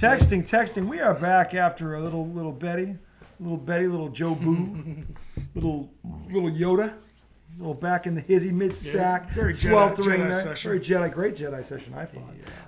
Texting. We are back after a little Betty, little Joe Boo, little Yoda. A little back in the hizzy, mid-sack, very sweltering. Jedi session. Very great Jedi session, I thought.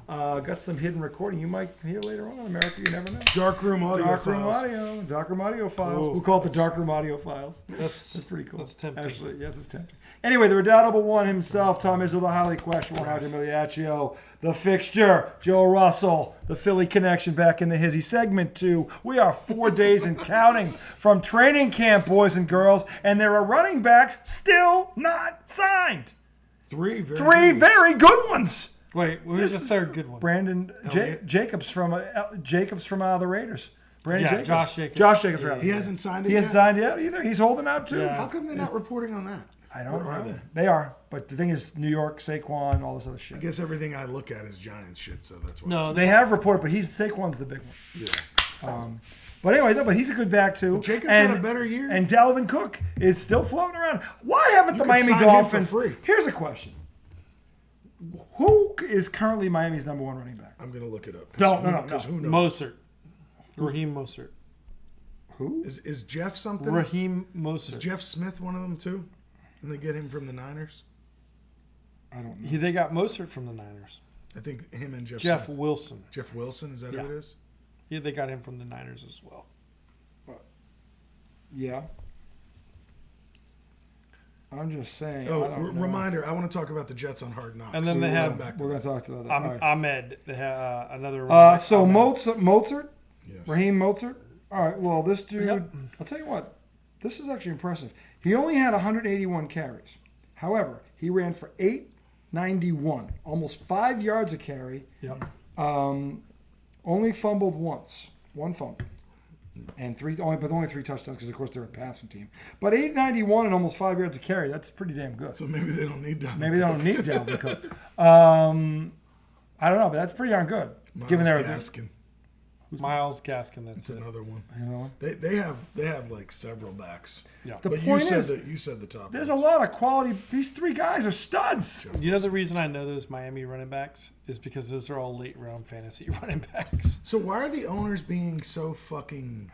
Yeah. Got some hidden recording you might hear later on in America. You never know. Darkroom audio files. Ooh, we'll call it the Darkroom audio files. That's pretty cool. That's tempting. Actually, yes, it's tempting. Anyway, the redoubtable one himself, Tom Izzo, the highly questionable Roger Miliaccio, the fixture, Joe Russell, the Philly connection back in the hizzy. Segment 2. We are 4 days and counting from training camp, boys and girls, and there are running backs still not signed. Three very good ones. Wait, who's the third good one? Brandon Jacobs from the Raiders. Jacobs. Josh Jacobs. Josh Jacobs, rather. He hasn't signed it He yet? hasn't signed yet either. He's holding out too. Yeah. How come they're not reporting on that? I don't know. Are they? They are. But the thing is, New York, Saquon, all this other shit. I guess everything I look at is Giants shit, so that's why. No, They have reported, but Saquon's the big one. Yeah. But anyway, but he's a good back too. But Jacobs had a better year. And Dalvin Cook is still floating around. Why haven't the could Miami sign him for Dolphins? free. Here's a question: who is currently Miami's number one running back? I'm going to look it up. No. Who knows? Mostert. Raheem Mostert. Who? Is Jeff something? Raheem Is Mostert. Jeff Smith one of them too? And they get him from the Niners? I don't know. They got Mostert from the Niners. I think him and Jeff Smith. Wilson. Jeff Wilson, is that who it is? Yeah, they got him from the Niners as well. Yeah. I'm just saying. Oh, I don't know. reminder, I want to talk about the Jets on Hard Knocks. And then they have- We're going to talk to that. All right. Ahmed. They have another. So Ahmed. Mozart, Yes. Raheem Mozart. All right. Well, this dude. Yep. I'll tell you what. This is actually impressive. He only had 181 carries. However, he ran for 891, almost 5 yards a carry. Yep. Only fumbled once, one fumble, and only 3 touchdowns because of course they're a passing team. But 891 and almost 5 yards a carry. That's pretty damn good. So maybe they don't need Dalvin. Maybe they don't need Dalvin Cook. I don't know, but that's pretty darn good. Given their Gaskin. Miles Gaskin. That's That's it. another one. You know, They have like several backs. Yeah. The But point you is, said the top. there's ones. a lot of quality. These 3 guys are studs. You know the reason I know those Miami running backs is because those are all late round fantasy running backs. So why are the owners being so fucking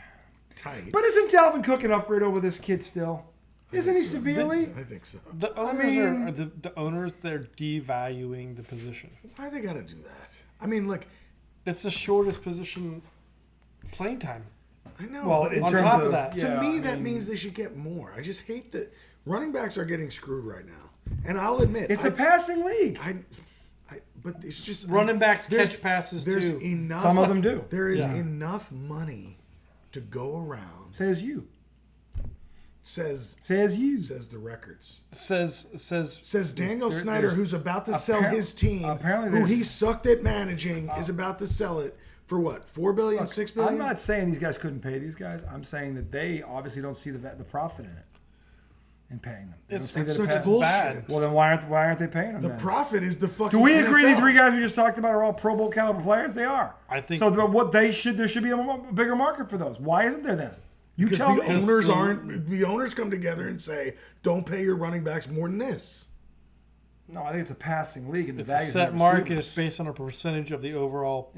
tight? But isn't Dalvin Cook an upgrade over this kid still? Isn't he severely? I think so. The owners are the owners. They're devaluing the position. Why they got to do that? I mean, like, It's the shortest position playing time. I know. Well, but in on terms top of that, to me, that means they should get more. I just hate that running backs are getting screwed right now. And I'll admit, It's a passing league. but it's just running backs there's- catch passes There's too. enough. Some of them do. There is Yeah. enough money to go around. Says you. Says the records. Says Daniel Snyder, who's about to sell his team, apparently who he there's- sucked at managing, is about to sell it for what? $4 billion, $6 billion? I'm not saying these guys couldn't pay these guys. I'm saying that they obviously don't see the profit in it, in paying them. They don't It's see that such it bullshit. bad. Well, then why aren't they paying them? The then? profit is the fucking. Do we agree NFL. these 3 guys we just talked about are all Pro Bowl caliber players? They are. I think- so. There should be a bigger market for those. Why isn't there then? You Because tell the me. owners aren't. The owners come together and say, "Don't pay your running backs more than this." No, I think it's a passing league, and the it's a values set of the market. receivers. It's based on a percentage of the overall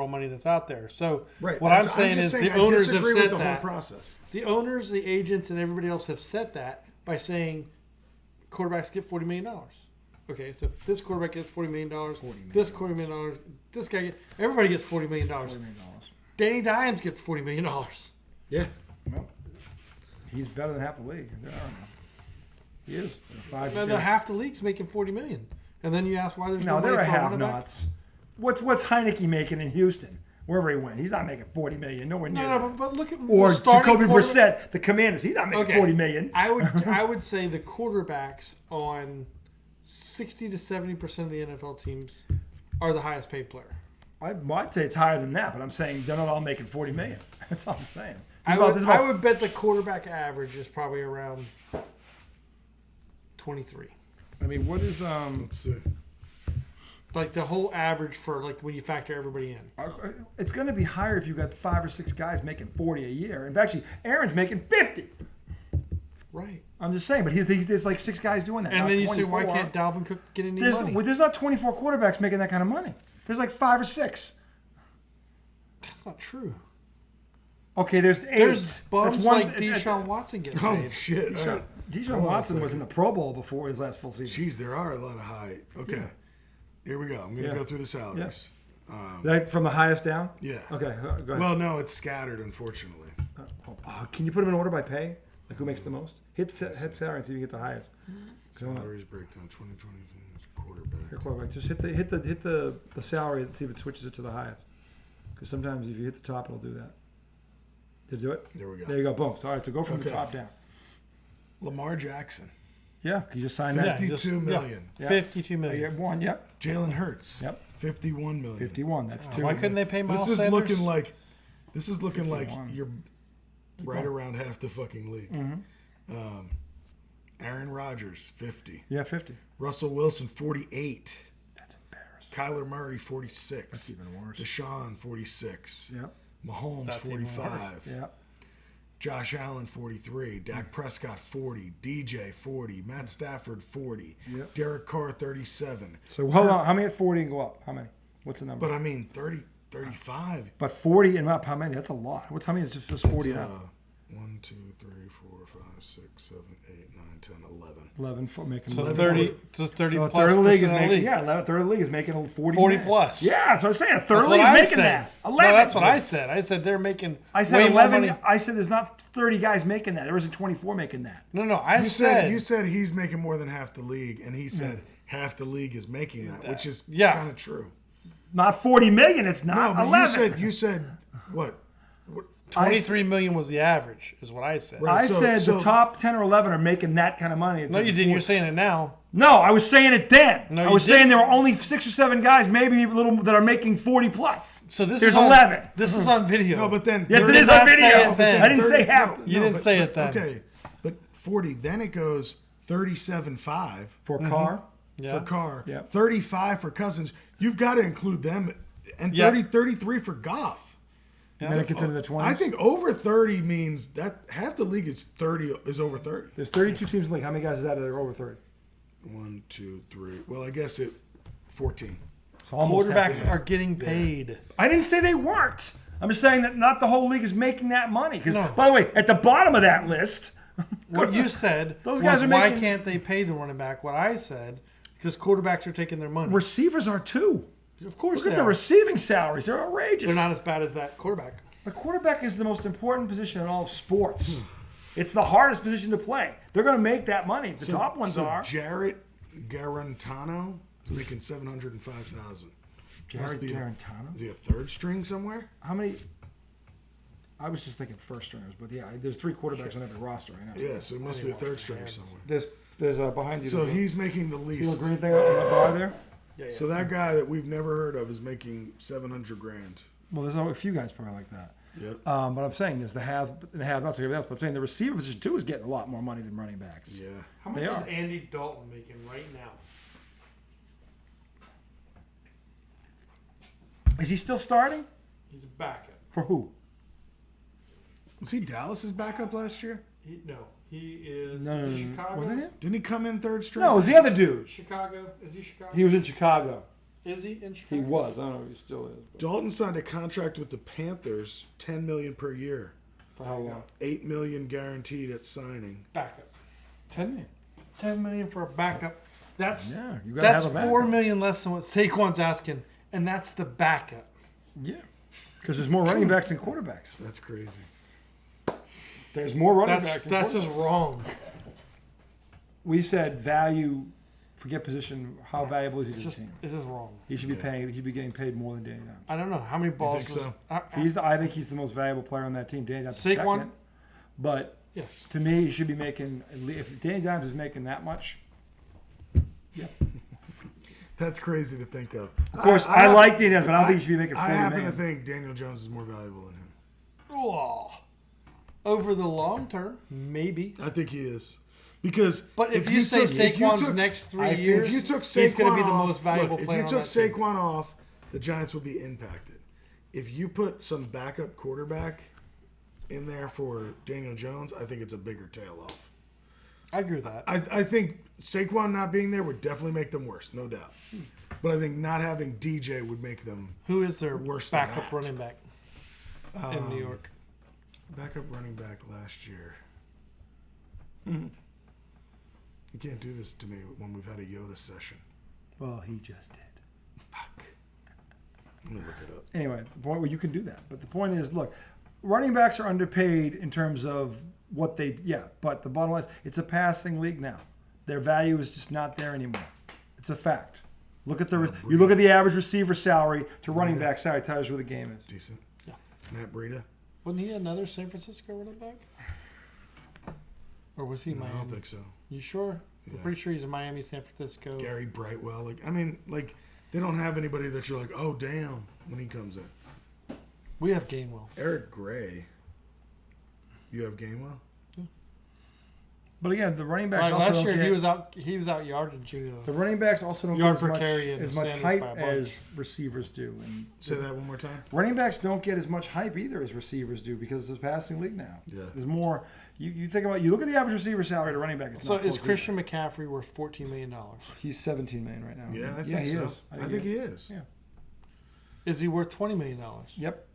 money that's out there. So Right. what I'm just saying is saying, the I owners have disagree said with the that. whole process. The owners, the agents, and everybody else have set that by saying quarterbacks get $40 million. Okay, so if this quarterback gets $40 million, this $40 million, this guy everybody gets $40 million. $40 million. Danny Dimes gets $40 million. Yeah. Well, he's better than half the league. I don't know. He is. Half the league's making $40 million. And then you ask why there's No, no they're money a for a running back? have-nots. What's Heineke making in Houston? Wherever he went, he's not making $40 million. Nowhere near. No, but look at Or the starting Jacoby quarterback- Brissett, the Commanders. He's not making $40 million. I would say the quarterbacks on 60 to 70% of the NFL teams are the highest paid player. I'd say it's higher than that, but I'm saying they're not all making $40 million. That's all I'm saying. I would bet the quarterback average is probably around 23. I mean, what is Let's see. Like the whole average for like when you factor everybody in. It's going to be higher if you got 5 or 6 guys making 40 a year. And actually, Aaron's making 50. Right. I'm just saying, but there's like 6 guys doing that. And not then you 24. say, why can't Dalvin Cook get any money? There's not 24 quarterbacks making that kind of money. There's like 5 or 6. That's not true. Okay, there's 8. There's bums That's one, like Deshaun Watson getting Oh paid. shit! All right. Deshaun Hold on a Watson was in second. the Pro Bowl before his last full season. Jeez, there are a lot of high. Okay, here we go. I'm gonna Yeah. go through the salaries. That from the highest down? Yeah. Okay, go ahead. Well, no, it's scattered, unfortunately. Can you put them in order by pay? Like who makes the most? Hit salary until you get the highest. Salaries breakdown 2020 quarterback. Your quarterback. Just hit the salary and see if it switches it to the highest. Because sometimes if you hit the top, it'll do that. Did it do it? There we go. There you go. Boom. So, all right, so go from the Okay. top down. Lamar Jackson, Yeah, you just sign that. Yeah, 52 million. Yeah. 52 You million. get one. Yep. Jalen Hurts, Yep. 51 million. 51. That's two. Why couldn't they pay Miles This is Sanders? looking like, you're right going. around half the fucking league. Mm-hmm. Aaron Rodgers, 50. Yeah, 50. Russell Wilson, 48. That's embarrassing. Kyler Murray, 46. That's even worse. Deshaun, 46. Yep. Mahomes, That's even 45. Yep. Josh Allen, 43. Dak Prescott, 40. DJ, 40. Matt Stafford, 40. Yep. Derek Carr, 37. So hold on. How many at 40 and go up? How many? What's the number? But I mean, 35. But 40 and up, how many? That's a lot. What's how many is just 40 and Uh, up? 1, 2, 3, 4, 5, 6, 7, 8, 9, 10, 11. 11 for making So 11. 30, so 30 So a plus third of the league is percent of the making, league. yeah, 11, third of the league is making 40 40 man. plus. Yeah, that's what I'm saying. A third That's of the what league is I making said. that. No, 11. that's what I said. I said they're making I said way 11. more money. I said there's not 30 guys making that. There isn't 24 making that. No, I You said said he's making more than half the league, and he said half the league is making that, which is Yeah. kind of true. Not 40 million. It's No, not but 11. you said what? 23 million was the average, is what I said. Right. I so- said so- the top 10 or 11 are making that kind of money. No, you didn't. You're saying it now. No, I was saying it then. No, I you was saying didn't. there were only 6 or 7 guys, maybe a little, that are making 40 plus. So this There's is on, 11. This is on video. No, but then Yes, it did is not on say video. it then. I didn't say half. You didn't say it then. Okay, but 40. Then it goes 37.5 For Carr. Yeah. for Carr, Yep. 35 for Cousins. You've got to include them, and Yep. 33 for Goff. And then it gets into the 20s. I think over 30 means that half the league is over 30. There's 32 teams in the league. How many guys is that are over 30? 1, 2, 3. Well, I guess 14. It's almost half. Quarterbacks are getting paid. I didn't say they weren't. I'm just saying that not the whole league is making that money. Because, No. by the way, at the bottom of that list, What you said Those guys was are why making- can't they pay the running back? What I said, because quarterbacks are taking their money. receivers are too. Of course Look they at the are. receiving salaries. They're outrageous. They're not as bad as that quarterback. The quarterback is the most important position in all of sports. It's the hardest position to play. They're going to make that money. The top ones are. Jarrett Garantano is making $705,000. Jared Garantano. Is he a third string somewhere? How many? I was just thinking first stringers, but yeah, there's 3 quarterbacks on every roster right now. Yeah, so he must be a third stringer somewhere. There's behind you. So the he's making the little least. green thing on the bar there. So that guy that we've never heard of is making $700,000. Well, there's a few guys probably like that. Yep. But I'm saying there's the have and the have-nots and everything else. But I'm saying the receiver position too is getting a lot more money than running backs. Yeah. How much They is are. Andy Dalton making right now? Is he still starting? He's a backup. For who? Was he Dallas's backup last year? He is. No, Is he Chicago? Was it him? Didn't he come in third string? No, it was the other dude. Chicago? Is he Chicago? He was in Chicago. Is he in Chicago? He was. I don't know if he still is. But Dalton signed a contract with the Panthers, $10 million per year, for how long? $8 million guaranteed at signing. Backup. 10 million. $10 million for a backup. That's Yeah, you gotta that's have a backup. $4 million less than what Saquon's asking, and that's the backup. Yeah. Because there's more running backs than quarterbacks. That's crazy. There's more running That's backs than that's quarterbacks. just wrong. We said value, forget position, how valuable is he to It's the just team? it's just wrong. He should be paying. He should be getting paid more than Danny Dimes. I don't know how many balls. think so? I think he's the most valuable player on that team. Danny Dimes is Saquon? second. But Yes. to me, he should be making. If Danny Dimes is making that much, That's crazy to think of. of course, I like Danny Dimes, but I don't think he should be making 40 I happen million. to think Daniel Jones is more valuable than him. Oh. Over the long term, maybe. I think he is. Because But if you say Saquon's next 3 years, if you took Saquon he's going to be the off- most valuable look, player If you on took that team. Saquon off, the Giants will be impacted. If you put some backup quarterback in there for Daniel Jones, I think it's a bigger tail off. I agree with that. I think Saquon not being there would definitely make them worse, no doubt. But I think not having DJ would make them Who is their Worse than backup that. running back? in New York. Backup running back last year. Mm-hmm. You can't do this to me when we've had a Yoda session. Well, he just did. Fuck. Let me look it up. Anyway, the point where you can do that. But the point is, look, running backs are underpaid in terms of what they, but the bottom line is it's a passing league now. Their value is just not there anymore. It's a fact. Look at you look at the average receiver salary to running back salary, tells you where the game is. Decent. Yeah. Matt Breida? Wasn't he another San Francisco running back? Or was he No, Miami? I don't think so. You sure? Yeah. I'm pretty sure he's in Miami, San Francisco. Gary Brightwell. They don't have anybody that you're like, oh, damn, when he comes in. We have Gainwell. Eric Gray. You have Gainwell? But again, the running backs also Last don't year get, he was out yarding Gino. the running backs also don't Yard get per carry and as much Sanders hype by a bunch. as receivers do. And Say that one more time. running backs don't get as much hype either as receivers do because it's a passing league now. Yeah. There's more. You think about, you look at the average receiver salary to running back. It's So not is close Christian McCaffrey worth $14 million? either. He's $17 million right now. Yeah, I think he so. is. I think he is. Yeah. Is he worth $20 million? Yep.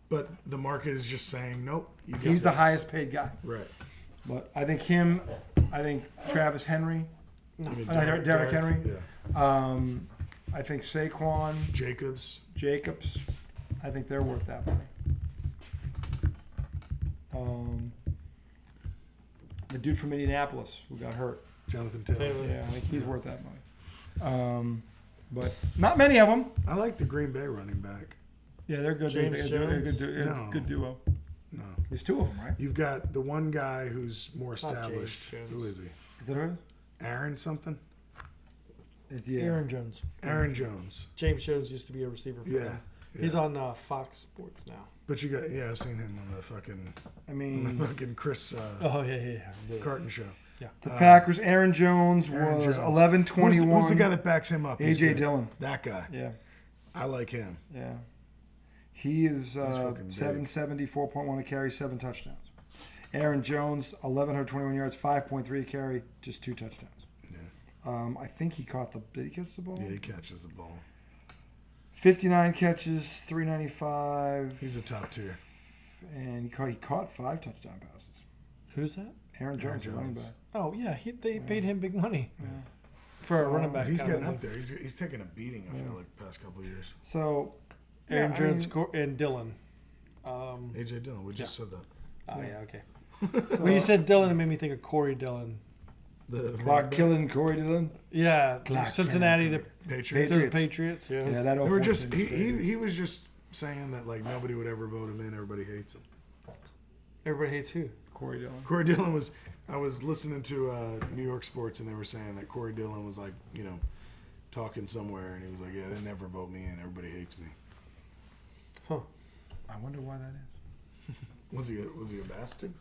But the market is just saying, nope. You got He's the this. highest paid guy. Right. But I think Travis Henry, I mean, Derrick Henry. Yeah. I think Saquon, Jacobs. I think they're worth that money. The dude from Indianapolis who got hurt. Jonathan Taylor. Yeah, I think he's worth that money. But not many of them. I like the Green Bay running back. Yeah, they're good. James They're Jones? good duo. No. There's two of them, right? You've got the one guy who's more Not James established. Jones. Who is he? Is that who it Aaron something? is? Yeah. Aaron Jones. Aaron Jones. James Jones used to be a receiver for Yeah. them. Yeah. He's on Fox Sports now. But you got, I've seen him on the fucking, I mean, Chris Oh, yeah. Carton show. the Packers. Aaron Jones Aaron was Jones. 11-21. Who's the guy that backs him up? He's A.J. good. Dillon. That guy. Yeah. I like him. Yeah. He is fucking big. 770, 4.1 a carry, 7 touchdowns. Aaron Jones, 1,121 yards, 5.3 a carry, just 2 touchdowns. Yeah. I think he caught did he catch the ball? Yeah, he catches the ball. 59 catches, 395. He's a top tier. And he caught 5 touchdown passes. Who's that? Aaron Jones, Jones. running back. Oh, yeah. They paid him big money for a running back. He's kind of getting up thing. there. He's taking a beating, I feel like, the past couple of years. So, Aaron I Jones mean, and Dillon. A.J. Dillon, we just said that. Oh, yeah, okay. When you said Dillon, it made me think of Corey Dillon. The Clark Killen, Corey Dillon. Yeah, Clark Cincinnati to Patriots. the Patriots. Yeah. Yeah, that They were 04 just team. he was just saying that like nobody would ever vote him in. Everybody hates him. Everybody hates who? Corey Dillon. Corey Dillon was. I was listening to New York sports and they were saying that Corey Dillon was like talking somewhere and he was like, yeah, they never vote me in. Everybody hates me. Huh. I wonder why that is. Was he a bastard?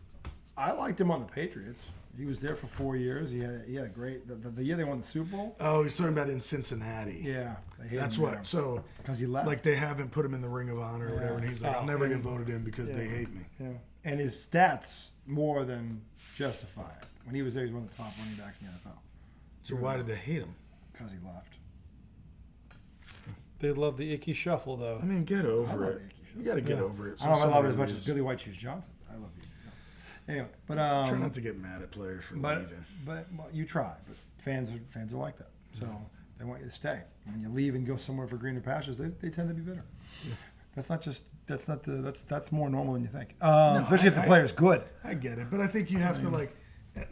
I liked him on the Patriots. He was there for 4 years. He had a great the year they won the Super Bowl. Oh, he's talking about in Cincinnati. Yeah, they hated That's him what. So because he left. like they haven't put him in the Ring of Honor or whatever, and he's like, I'll never get voted in because they hate me. Yeah, and his stats more than justify it. When he was there, he was one of the top running backs in the NFL. So why did they hate him? Because he left. They love the icky shuffle, though. I mean, get I over love it. Yankee You got to get over it. I don't know if I love it as somebody much leaves. as Billy White Shoes Johnson. I love you. Anyway, but Try not to get mad at players for leaving. But well, you try. But fans are like that. So they want you to stay. When you leave and go somewhere for greener pastures, they tend to be bitter. Yeah. That's more normal than you think. Especially if the player's good. I get it, but I think you have to like.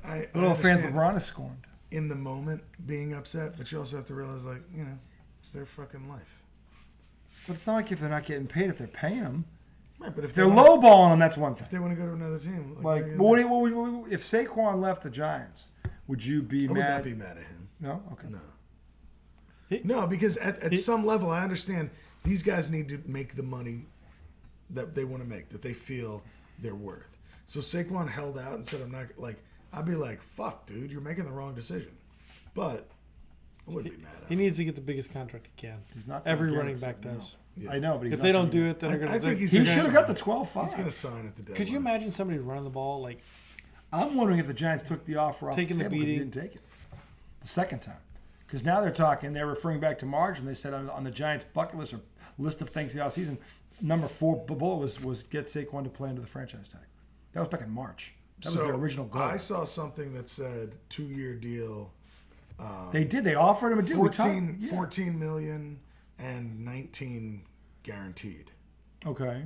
I Little fans understand LeBron is scorned. in the moment being upset, but you also have to realize like it's their fucking life. But it's not like if they're not getting paid, if they're paying them. Right, but if They're wanna- lowballing them, that's one If thing. they want to go to another team, Like, like, if Saquon left the Giants, would you be I would mad? not be mad at him. No? Okay. No. No, because at some level, I understand these guys need to make the money that they want to make, that they feel they're worth. So Saquon held out and said, I'm not, like, I'd be like, fuck, dude, you're making the wrong decision. But I wouldn't be mad at He him. needs to get the biggest contract he can. He's not Every gonna running get back it, no. does. Yeah. I know, but he's If not they don't gonna do get it, then they're I going think to. he's He gonna should have sign. got the 12-5. He's going to sign at the deadline. Could you imagine somebody running the ball like? I'm wondering if the Giants took the offer off Taking the the table because he beating. didn't take it the second time. Because now they're referring back to March, and they said on the Giants' bucket list or list of things the offseason, number 4 bullet was get Saquon to play under the franchise tag. That was back in March. That was their original goal. I saw something that said 2-year deal. They did. They offered him a deal. 14 million and 19 guaranteed. Okay.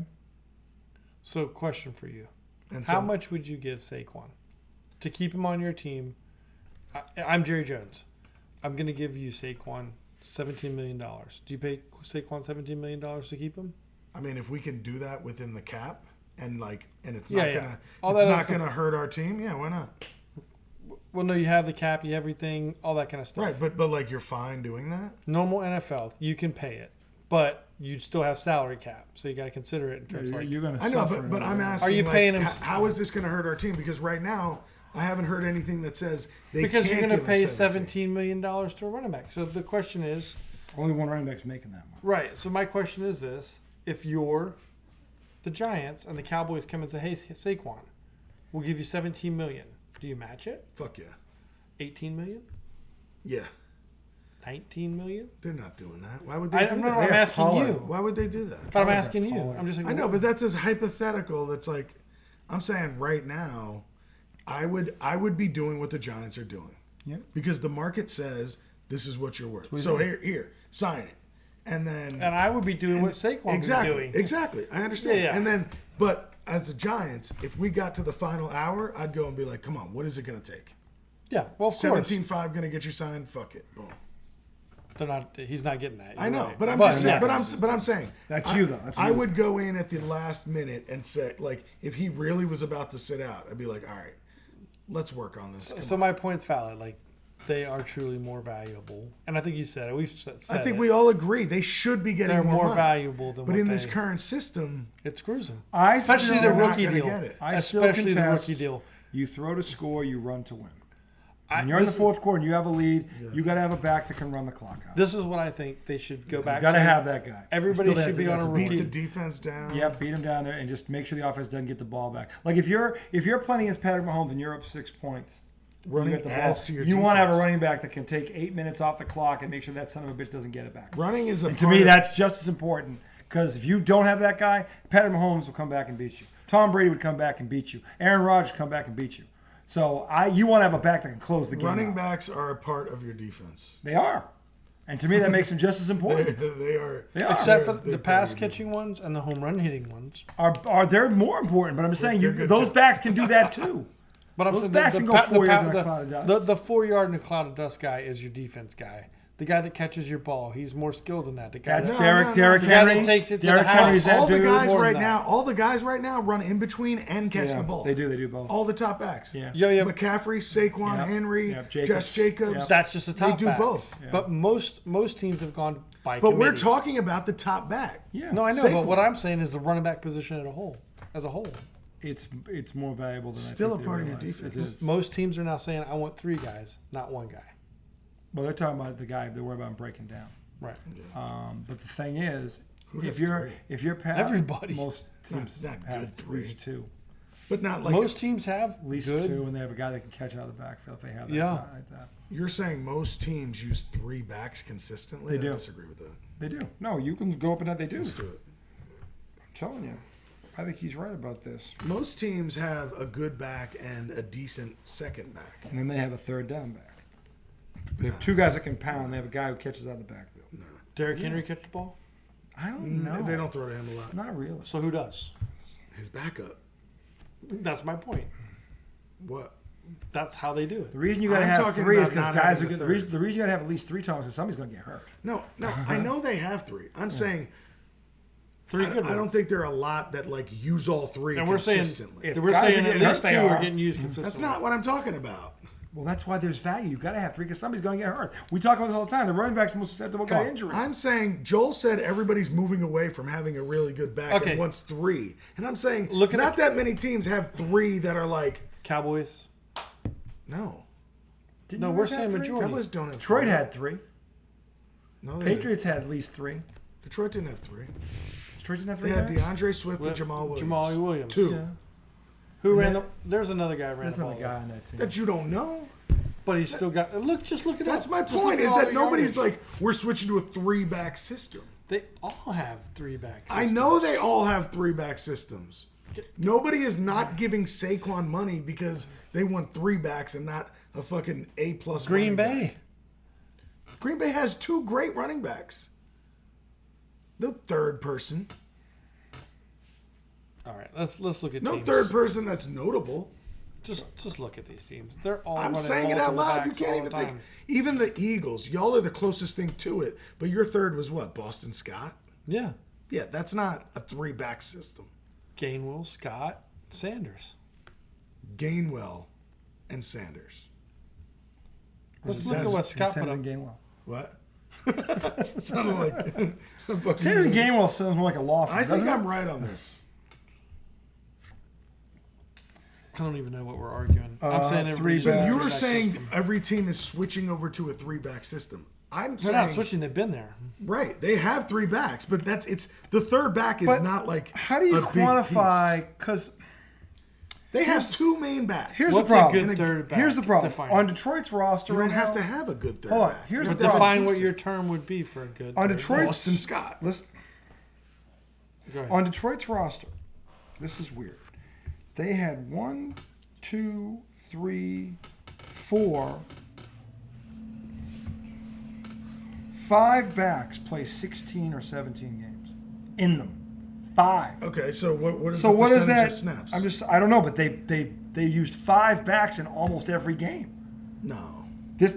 So, question for you: And how so, much would you give Saquon to keep him on your team? I'm Jerry Jones. I'm going to give you Saquon $17 million. Do you pay Saquon $17 million to keep him? I mean, if we can do that within the cap, and it's Yeah, not gonna hurt our team, yeah, why not? Well, no, you have the cap, you have everything, all that kind of stuff. Right, but like you're fine doing that. Normal NFL, you can pay it, but you still have salary cap, so you got to consider it in terms of You're going to I know, suffer. but I'm asking, Are you like, paying him- how is this going to hurt our team? Because right now, I haven't heard anything that says they because can't you're going to give pay him 17. $17 million to a running back. So the question is, Only one running back's making that much. right? So my question is this: if you're the Giants and the Cowboys come and say, "Hey, Saquon, we'll give you $17 million," do you match it? Fuck yeah, $18 million? yeah. $19 million? They're not doing that. Why would they do that? I'm asking Holland. you. Why would they do that? But I'm Holland's asking you. Holland. I'm just like, I know, but that's as hypothetical. That's like, I'm saying right now, I would be doing what the Giants are doing. Yep. Because the market says this is what you're worth. So here, sign it, and then and I would be doing what Saquon exactly, was doing. exactly. I understand. Yeah. And then, but as the Giants, if we got to the final hour, I'd go and be like, come on, what is it going to take? Yeah, well, of course. 17.5 going to get you signed? Fuck it, boom. They're not. He's not getting that. I You're know, right. but I'm just saying. yeah. But I'm saying That's you, though. That's I you. would go in at the last minute and say, like, if he really was about to sit out, I'd be like, all right, let's work on this. Come So on. my point's valid. Like, they are truly more valuable, and I think you said it. We've said I think it. we all agree they should be getting They're more money. valuable than. But what in this they- current system, it screws them. Especially Especially the they're not rookie gonna deal. get it. I still Especially the contest, rookie deal. You throw to score, you run to win. When you're in the Listen, fourth quarter and you have a lead, you got to have a back that can run the clock out. This is what I think they should go back. You got to to. have that guy. Everybody Still should be on a beat rookie. the defense down. Yeah, beat him down there and just make sure the offense doesn't get the ball back. Like if you're playing against Patrick Mahomes and you're up 6 points, Running you get the ball. adds to your You want to have a defense. running back that can take 8 minutes off the clock and make sure that son of a bitch doesn't get it back. Running is a And to part me, of- that's just as important because if you don't have that guy, Patrick Mahomes will come back and beat you. Tom Brady would come back and beat you. Aaron Rodgers would come back and beat you. So you want to have a back that can close the game running out. backs are a part of your defense. They are. And to me, that makes them just as important. They are. They are. Except for They're the big pass part of your catching ones and the home run hitting ones. Are they're more important? But I'm saying They're good those too. backs can do that too. But I'm Those saying backs can go 4 yards in a cloud of dust. The 4 yard in a cloud of dust guy is your defense guy. The guy that catches your ball. He's more skilled than that. The guy That's that, Derek The guy that Henry. takes it to Derek the house. Henry's that all the dude. guys more right than now. All the guys right now run in between and catch the ball. They do both. All the top backs. Yeah. Yeah. McCaffrey, Saquon, Yep. Henry, Yep. Jacobs. Josh Jacobs. Yep. That's just the top do backs. both. Yeah. But most teams have gone by But we're committee. talking about the top back. Yeah. No, I know. Saquon. But what I'm saying is the running back position as a whole. It's more valuable than Still I think a part of they your realize. defense. It is. Most teams are now saying, I want 3 guys, not 1 guy. Well, they're talking about the guy they worry about him breaking down. Right. But the thing is, Who if has you're 3? Everybody. most teams Not have good at 3. least 2. But not like Most teams have At least good. 2, and they have a guy that can catch out of the backfield if they have that. Yeah. guy like that. you're saying most teams use 3 backs consistently. They do. I disagree with that. They do. No, you can go up and down. They do. Let's do it. I'm telling you. I think he's right about this. Most teams have a good back and a decent second back. And then they have a third down back. They have 2 guys that can pound. They have a guy who catches out of the backfield. Derrick Henry catch the ball? I don't know. They don't throw to him a lot. Not really. So who does? His backup. That's my point. What? That's how they do it. The reason you got to I'm have talking 3 is about because not guys having are a good. third. The reason you got to have at least 3 times is somebody's going to get hurt. No. I know they have 3. I'm saying 3 I good don't ones. think there are a lot that like use all 3 And we're saying, consistently. If we're guys saying are at getting least hurt, 2 they are are. getting used consistently. That's not what I'm talking about. Well, that's why there's value. You got to have 3 because somebody's going to get hurt. We talk about this all the time. The running back's the most susceptible guy to injury. I'm saying Joel said everybody's moving away from having a really good back Okay. and wants 3. And I'm saying Look at not that many teams have 3 that are like Cowboys. no. Didn't No, you we're guys have saying 3? majority. Cowboys don't have Detroit 3. had 3. No, they didn't. Patriots had at least 3. Detroit didn't have 3. Detroit didn't have They 3 had guys? DeAndre Swift and Jamal Williams. Jamal Williams. 2. Yeah. Who And ran that- the? There's another guy who ran There's the ball. another guy on that team. That you don't know. But he's still got. Look, just look it That's up. my Just look point. at Is all that the nobody's yardage. like we're switching to a 3-back system. They all have 3-back I systems. know they all have 3-back systems. Nobody is not giving Saquon money because they want 3-backs and not a fucking A+ Green running Bay. back. Green Bay has 2 great running backs. No third person. All right, let's look at No teams. third person that's notable. Just look at these teams. They're all. I'm running saying it out multiple loud. You backs can't all even the think. time. Even the Eagles, y'all are the closest thing to it. But your third was what? Boston Scott? Yeah, Yeah, that's not a 3-back system. Gainwell, Scott, Sanders. Gainwell and Sanders. Let's look at what Scott put up. Gainwell. What? Sounded like a fucking- Sanders Gainwell sounds more like a law firm. I think doesn't it? I'm right on this. I don't even know what we're arguing. I'm saying everybody's three So got a you were 3-back saying system. every team is switching over to a 3-back system. I'm They're saying not switching. They've been there. right. They have 3 backs, but it's the third back is But not like How do you a big quantify? piece. Because They have 2 main backs. here's What's the problem. a good third back? Here's the problem. Define On it. Detroit's roster You don't right have now, to have a good third Hold on, back. here's You the have to have a Define what decent- your term would be for a good. On third Detroit's- Boston Scott. listen, Go ahead. on Detroit's roster, this is weird. They had 1, 2, 3, 4, 5 backs play 16 or 17 games in them. 5. Okay, so what is So the what is percentage that? of snaps? I don't know, but they used 5 backs in almost every game. No.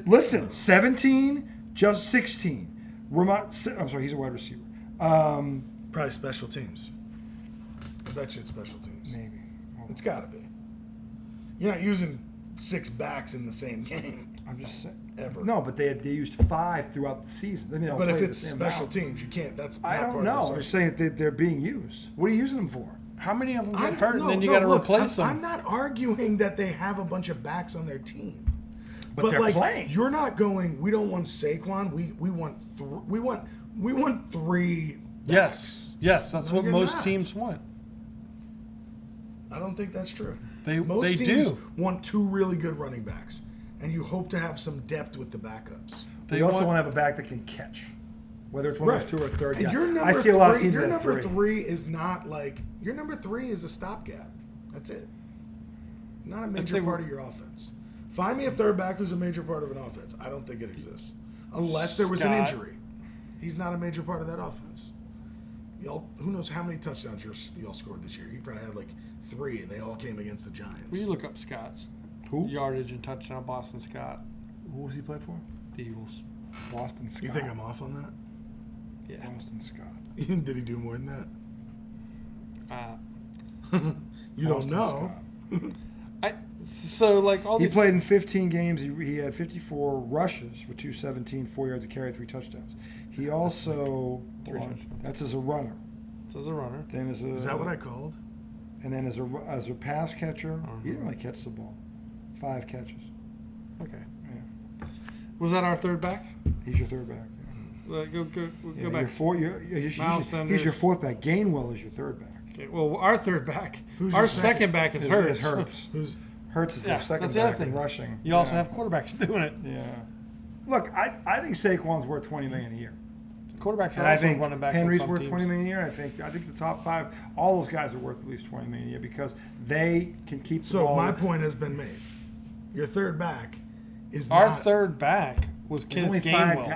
Listen, 17, just 16. I'm sorry, he's a wide receiver. Probably special teams. I bet you it's special teams. Maybe. It's got to be. You're not using 6 backs in the same game. I'm just saying. Ever. No, but they used 5 throughout the season. I mean, they don't But play if the it's same special amount. teams, you can't. That's not I part don't of know. the I'm just saying that they're being used. What are you using them for? How many of them I get don't hurt, and know. then you No, got to look, replace them? I'm not arguing that they have a bunch of backs on their team. But they're like, playing. You're not going. We don't want Saquon. We want 3. Yes, yes, that's No, what you're most not. teams want. I don't think that's true. They teams do. want 2 really good running backs, and you hope to have some depth with the backups. They They also want- want to have a back that can catch, whether it's one of Right. those 2 or a third And guy. your number I see a lot of 3 teams your that have number 3. 3 is not like your number 3 is a stopgap. That's it. Not a major they part were- of your offense. Find me a third back who's a major part of an offense. I don't think it exists, unless there was an Scott. injury. He's not a major part of that offense. Y'all, who knows how many touchdowns y'all scored this year? He probably had like 3, and they all came against the Giants. Will you look up Scott's Who? yardage and touchdown? Boston Scott, Who was he play for? the Eagles. Boston Scott. You think I'm off on that? Yeah. Boston Scott. Did he do more than that? You Boston don't know. So like all He these. played in 15 games. He had 54 rushes for 217, 4 yards to carry, 3 touchdowns. He also that's as a runner. As a runner. Then as a Is that what I called? And then as a pass catcher, he didn't really catch the ball. 5 catches. Okay. Yeah. Was that our third back? He's your third back. Go Yeah, back. he's Miles your Sanders. 4th back. Gainwell is your third back. Okay, well, our third back. Who's Our your second second? back is Is Hurts. Hurts. Who's Hurts is Yeah, their second that's the other back in thing. rushing. You also Yeah. have quarterbacks doing it. Yeah. Look, I think Saquon's worth $20 million a year. Quarterbacks are And I also think running backs. Henry's on some worth teams. $20 million a year. I think the top 5, all those guys are worth at least $20 million a year because they can keep the So ball. my point has been made. Your third back is Our not. third back was There's only Kenneth 5 Gainwell.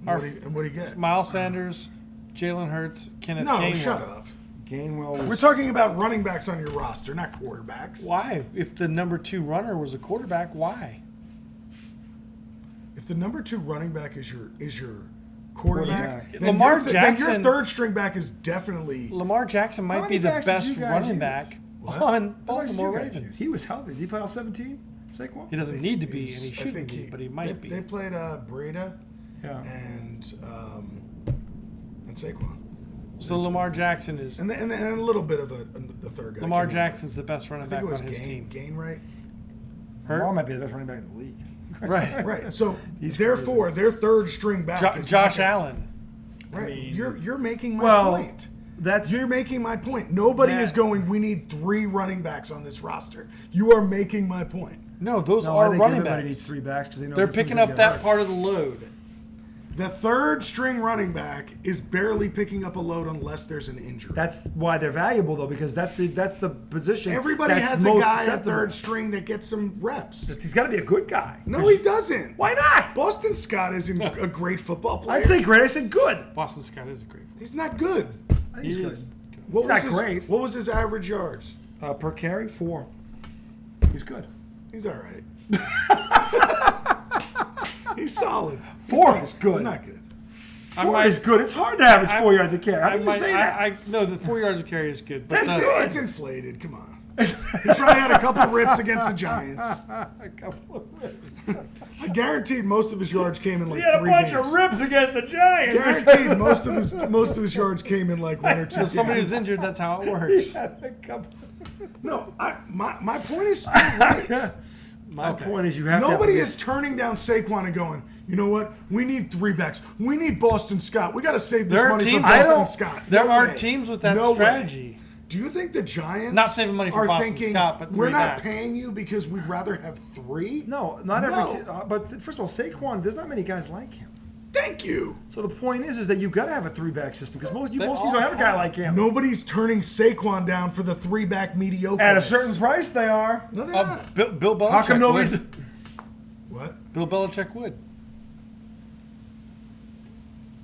guys. And what do you get? Miles Sanders, Jalen Hurts, Kenneth No, Gainwell. shut up. Gainwell was. We're talking about running backs on your roster, not quarterbacks. Why? If the number 2 runner was a quarterback, why? If the number 2 running back is your quarterback, Quarterback. then Lamar your then Jackson- your third string back is definitely. Lamar Jackson How might many be the backs did best you guys running use? back What? on How much did Baltimore you guys Ravens. use? He was healthy. Did he play all 17? Saquon? He doesn't need to be, and he's- he I shouldn't think be, but he might be. They played Brady Yeah. and Saquon, So Lamar Jackson is and a little bit of the third guy. Lamar Can't remember. Jackson's the best I running think back it was on his team. Gain, right? Lamar Hurt? might be the best running back in the league. Right. Right. So He's therefore, their third string back is Josh not gonna- Allen. Right. I mean- you're making my Well, point. That's You're making my point. Nobody That- is going, we need 3 running backs on this roster. You are making my point. No, those no, are I think running everybody backs. needs 3 backs because they know They're that someone's picking gonna up get that hurt. part of the load. The third string running back is barely picking up a load unless there's an injury. That's why they're valuable, though, because that's the position. Everybody that's has a most guy at susceptible. third string that gets some reps. He's got to be a good guy. No, he doesn't. Why not? Boston Scott isn't a great football player. I'd say great. I said good. Boston Scott is a great. He's not good. I think he's good. What He's was not his, great. What was his average yards? Per carry, 4. He's good. He's all right. He's solid. 4 is good. He's not good. 4 is good. It's hard to average 4 yards a carry. How can you say that? No, the 4 yards of carry is good. But That's It's inflated. Come on. He probably had a couple rips against the Giants. A couple of rips. I guaranteed most of his yards came in like He had a 3 bunch games. of rips against the Giants. Guaranteed most of his yards came in like 1 or 2 if somebody games. who's injured, that's how it works. He had a couple. No, my point is still right. My point is, you have Nobody to. is turning down Saquon and going, you know what? We need 3 backs. We need Boston Scott. We got to save this There are money for teams- Boston Scott. There No are way. teams with that No way. strategy. Do you think the Giants Not saving money for are Boston thinking, Scott, but we're 3 not backs. paying you because we'd rather have 3? No, not every. No. But first of all, Saquon, there's not many guys like him. Thank you. So the point is that you've got to have a 3-back system because most teams all don't have a guy like him. Nobody's turning Saquon down for the 3-back mediocre. At a certain price, they are. No, they're not. Bill Belichick How come nobody's? would. What? Bill Belichick would.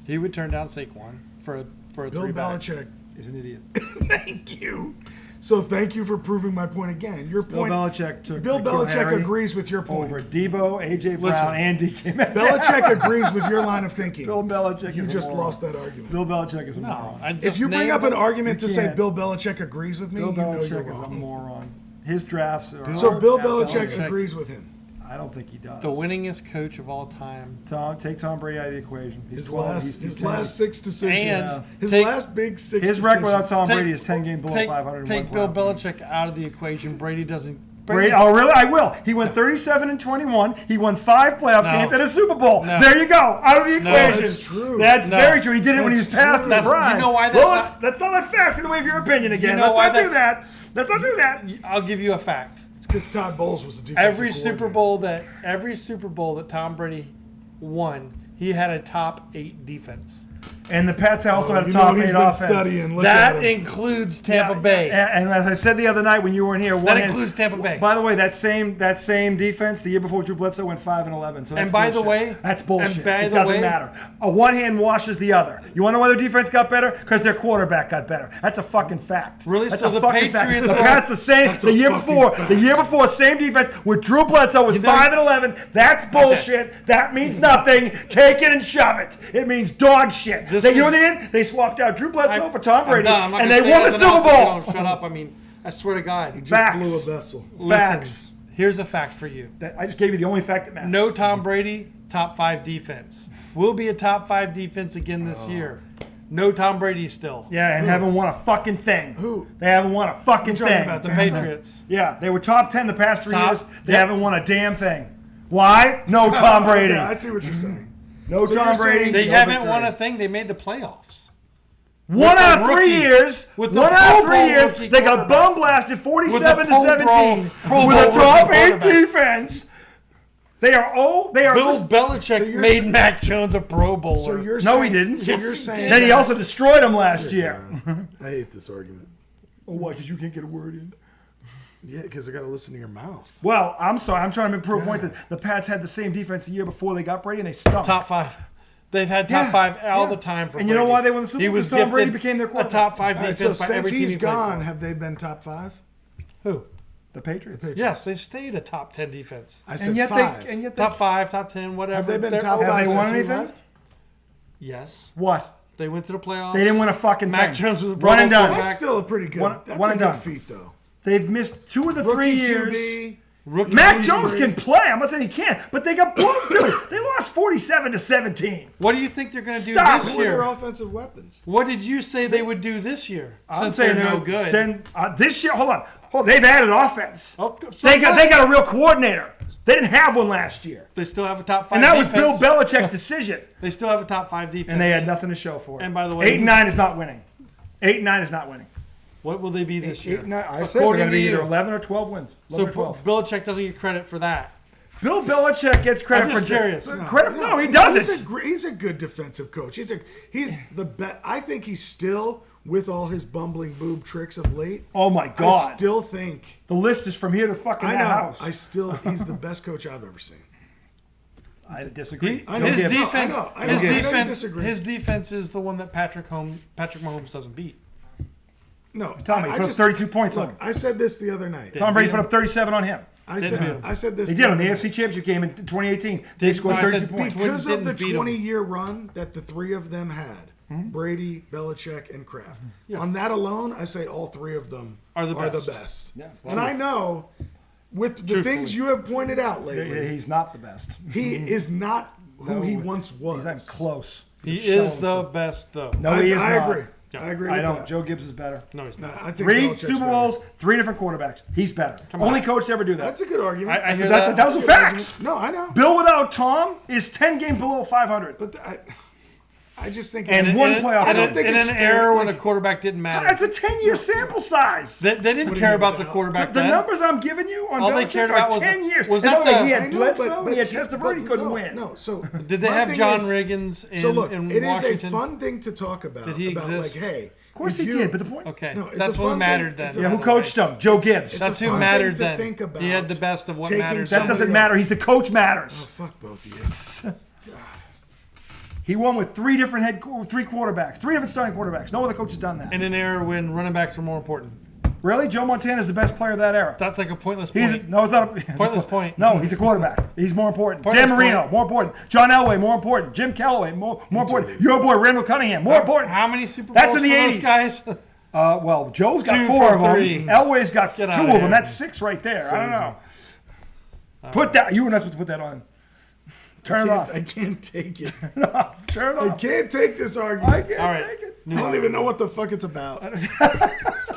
He would turn down Saquon for a Bill 3-back. Belichick. He's an idiot. Thank you. So thank you for proving my point again. Your Bill point. Belichick took Bill N'Keal Belichick Harry agrees with your point. over Debo, AJ Brown, and DK Metcalf. Belichick agrees with your line of thinking. Bill Belichick You is a just moron. lost that argument. Bill Belichick is a No, moron. I just If you bring named up an them. argument to You say can't. Bill Belichick agrees with me, Bill you know you're Belichick is a wrong. moron. His drafts are. So Bill Bill Belichick Belichick. agrees with him. I don't think he does. The winningest coach of all time. Take Tom Brady out of the equation. He's His 12. last he's his 10. last 6 decisions. And His take- last big 6 His record without decisions. Tom Brady is 10 games below take, 500. Take Bill Belichick out of the equation. Brady doesn't. Brady, oh, really? I will. He went 37-21. He won 5 playoff No. games and a Super Bowl. No. There you go. Out of the No. equation. That's true. That's No. very true. He did it when he was That's past true. his That's- prime. you know why that's well, not- let's not fast in the way of your opinion again. know Let's why not do that. Let's not do that. I'll give you a fact. It's because Todd Bowles was the defensive Every Super Bowl that Tom Brady won, he had a top 8 defense. And the Pats also had a You top know 8 he's been offense. studying. Look That at him. includes Tampa Bay. And as I said the other night when you weren't here, That includes Tampa Bay. By the way, that same defense the year before Drew Bledsoe went 5-11. So that's And by the bullshit. way- that's bullshit. and by It the doesn't way- matter. A one hand washes the other. You want to know why their defense got better? Because their quarterback got better. That's a fucking fact. Really? That's So a the fucking fact. Patriots The are- Pats the same. That's a The year fucking before, fact. the year before, same defense with Drew Bledsoe was You know- 5-11. That's bullshit. That means nothing. Take it and shove it. It means dog shit. This You know what is- they did? They swapped out Drew Bledsoe for Tom Brady, I'm not and gonna they say won the nothing Super else if you Bowl. don't shut up. I mean, I swear to God. Just Facts. blew a vessel. Facts. Listen, here's a fact for you. I just gave you the only fact that matters. No Tom Brady, top 5 defense. We'll be a top 5 defense again this year. No Tom Brady still. Yeah, and haven't won a fucking thing. Who? They haven't won a fucking talking thing. about The Tampa. Patriots. Yeah, they were top 10 the past 3 Top- years. They Yep. haven't won a damn thing. Why? No Tom Brady. Yeah, I see what you're saying. No So Tom you're Brady. saying They no haven't victory. won a thing. They made the playoffs. One with out the of 3 rookie- years. with the One out Pro of 3 Bowl years. rookie They got quarterback. bum blasted 47-17 Pro with Bowl a top rookie 8 quarterback. defense. They are. Bill listen, Belichick you're made saying- Mac Jones a Pro Bowler. So you're No, saying, he didn't. So Yes, you're he saying. then he also destroyed him last year. I hate this argument. Oh, why? Because you can't get a word in. Yeah, because I got to listen to your mouth. Well, I'm sorry. I'm trying to prove a point that the Pats had the same defense the year before they got Brady, and they stunk. top 5. They've had top Yeah, 5 all yeah. the time for And you know Brady. why they won the Super He Bowl? was Because Tom Brady gifted became their a quarterback. top 5 All right, defense so by every since team he's he played gone, for. have they been top 5? Who? The Patriots. Yes, they've stayed a top 10 defense. I said And yet 5. they. Top 5, top 10, whatever. have they been They're top over- 5 Have they won since he anything? left? Yes. What? They went to the playoffs. They didn't win a fucking Mac thing. Jones was a one and Pro Bowl done. That's still a pretty good. One- That's one a and good done. feat, though. They've missed 2 of the 3 Rookie years. QB. Rookie Mac QB. Jones can play. I'm not saying he can't, but they got blown. Dude, they lost 47-17. What do you think they're going to do Stop. this Who are their year? offensive weapons? What did you say they would do this year? I'm Since saying they're no good. This year, hold on. They've added offense. Oh, so They got what? a real coordinator. They didn't have one last year, They still have a top 5 and that was defense. Bill Belichick's decision. They still have a top 5 defense. And they had nothing to show for it. And by the way- 8-9 is not winning. 8-9 is not winning. What will they be this year? 8-9. I said they're going to be either 11 or 12 wins. 11 So or 12. Belichick doesn't get credit for that. Bill Belichick gets credit I'm for just curious. No, he doesn't. He's a good defensive coach. He's the best. I think he's still, with all his bumbling boob tricks of late. Oh my God! I still think The list is from here to fucking I that know. house. He's the best coach I've ever seen. I disagree. I know. His No, defense, I know you disagree. his defense is the one that Patrick Mahomes doesn't beat. No, Tommy put up 32 points on Look, him. I said this the other night. Tom Brady put up 37 on him. I Didn't beat him. said this. He did on the AFC Championship game in 2018. They scored no, I 32 said points. Because of the Didn't beat him. 20-year run that the three of them had, Brady, Belichick, and Kraft. On that alone, I say all three of them Are the best. best. Yeah, and I know, with the Truthfully. things you have pointed out lately, He's not the best. he is not who he once was. He's not close. He He's a is shell the himself. best, though. No, he is I not. agree. Yeah. I agree. I with don't. that. Joe Gibbs is better. No, he's No, not. I think 3 Belichick's Super better. Bowls, 3 different quarterbacks. He's better. Only coach to ever do that. That's a good argument. I hear That was the facts. no, I know. Bill without Tom is 10 games below 500. But I just think And it's, one playoff In, game. don't think in it's an fair, era when like- the quarterback didn't matter. That's a 10-year sample size. They didn't What do care you about mean the quarterback The then. numbers I'm giving you on All they Belichick cared are about was 10 years. was And that he the- had I know, Bledsoe, he had he- Testaverde, he couldn't win. No, so Did they my have thing John is- Riggins in, So look, in it is Washington? a fun thing to talk about. Did he about exist? like, hey, Of course if he you- did, but the point... Okay, No, it's that's a what fun mattered thing. then. It's a Yeah, who fun coached him? Joe Gibbs. That's a who fun mattered thing to then. think about He had the best of what taking mattered. That then. doesn't matter. He's the coach matters. Fuck both of you. He won with 3 quarterbacks, 3 different starting quarterbacks. No other coach has done that. In an era when running backs were more important. Really? Joe Montana is the best player of that era. That's like a pointless He's point. no, it's not a Pointless point. No, he's a quarterback. He's more important. Pointless Dan Marino, point. more important. John Elway, more important. Jim Callaway, more important. Your boy Randall Cunningham, more important. How many Super Bowls That's in the for those 80s. guys? Well, Joe's got 2 4 for of them. 3. Elway's got 2 Get outta of them. here. That's 6 right there. I don't know. Put that. You were not supposed to put that on. Turn it off. I can't take it. Turn it I off. can't take this argument. I can't All right. take it. I don't even know what the fuck it's about.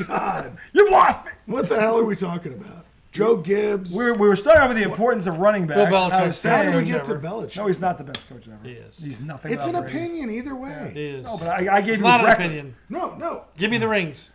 God, You've lost me. what the hell are we talking about? Joe Gibbs. We were starting off with the importance of running backs. Bill and I Belichick. was How saying, do we get Whichever. to Belichick? no, he's not the best coach ever. He is. He's nothing. It's an without Brady. opinion either way. He is. No, but I gave It's you not his an record. opinion. No. Give me the rings.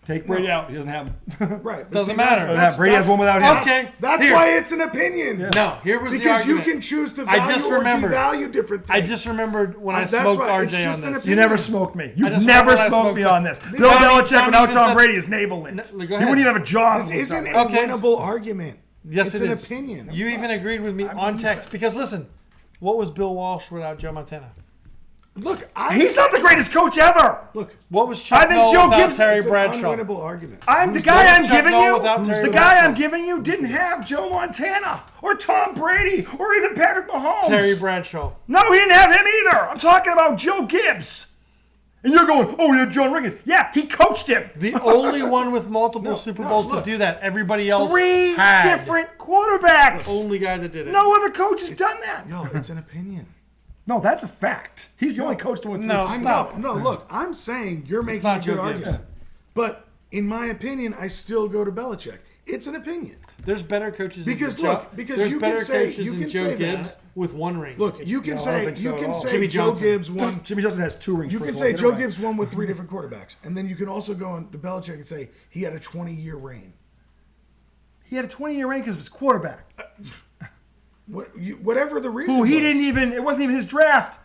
Take Brady out. He doesn't have them. Right. but Doesn't see, matter. Brady has one without him. Okay. That's here. why it's an opinion. No, here was the Because you argument. can choose to I value just or remembered. devalue different I things. just remembered when I That's smoked why it's RJ just on an this. You never smoked me. You've just never remember when I smoked me smoked on this. Tommy- Bill Belichick Tommy without even Tom said- Brady is navel lint. No, go He ahead. wouldn't even have a job. This with isn't Tom a Brady. Okay. winnable argument. Yes, it's it an is. opinion. You even agreed with me on text because listen, what was Bill Walsh without Joe Montana? Look, He's not the greatest coach ever. Look, What was Chuck I think Noll Joe without Gibbs- Terry it's an Bradshaw? unwinnable argument. I'm the Who's guy the- I'm Chuck giving Noll you. without Terry The guy I'm Bradshaw? giving you didn't have Joe Montana or Tom Brady or even Patrick Mahomes. Terry Bradshaw. No, he didn't have him either. I'm talking about Joe Gibbs. And you're going, oh, you're John Riggins. Yeah, he coached him. The only one with multiple No, Super no, Bowls look. to do that. Everybody else 3 had. different quarterbacks. Only guy that did it. No other coach has done that. Yo, it's an opinion. No, that's a fact. He's the only coach to win 3 No, Super stop. No, look, I'm saying you're making not a Joe good Gibbs. argument. But in my opinion, I still go to Belichick. It's an opinion. There's better coaches Because than Joe. look, because There's you can better say- coaches you than can Joe say Gibbs that. with 1 ring. Look, you can No, I don't say think so at all. Jimmy Joe Johnson. Gibbs won. Jimmy Johnson has 2 rings. You first can of all. say Get Joe it right. Gibbs won with 3 different quarterbacks, and then you can also go on to Belichick and say he had a 20-year reign. He had a 20-year reign because of his quarterback. Whatever the reason. Who he was. didn't even, it wasn't even his draft.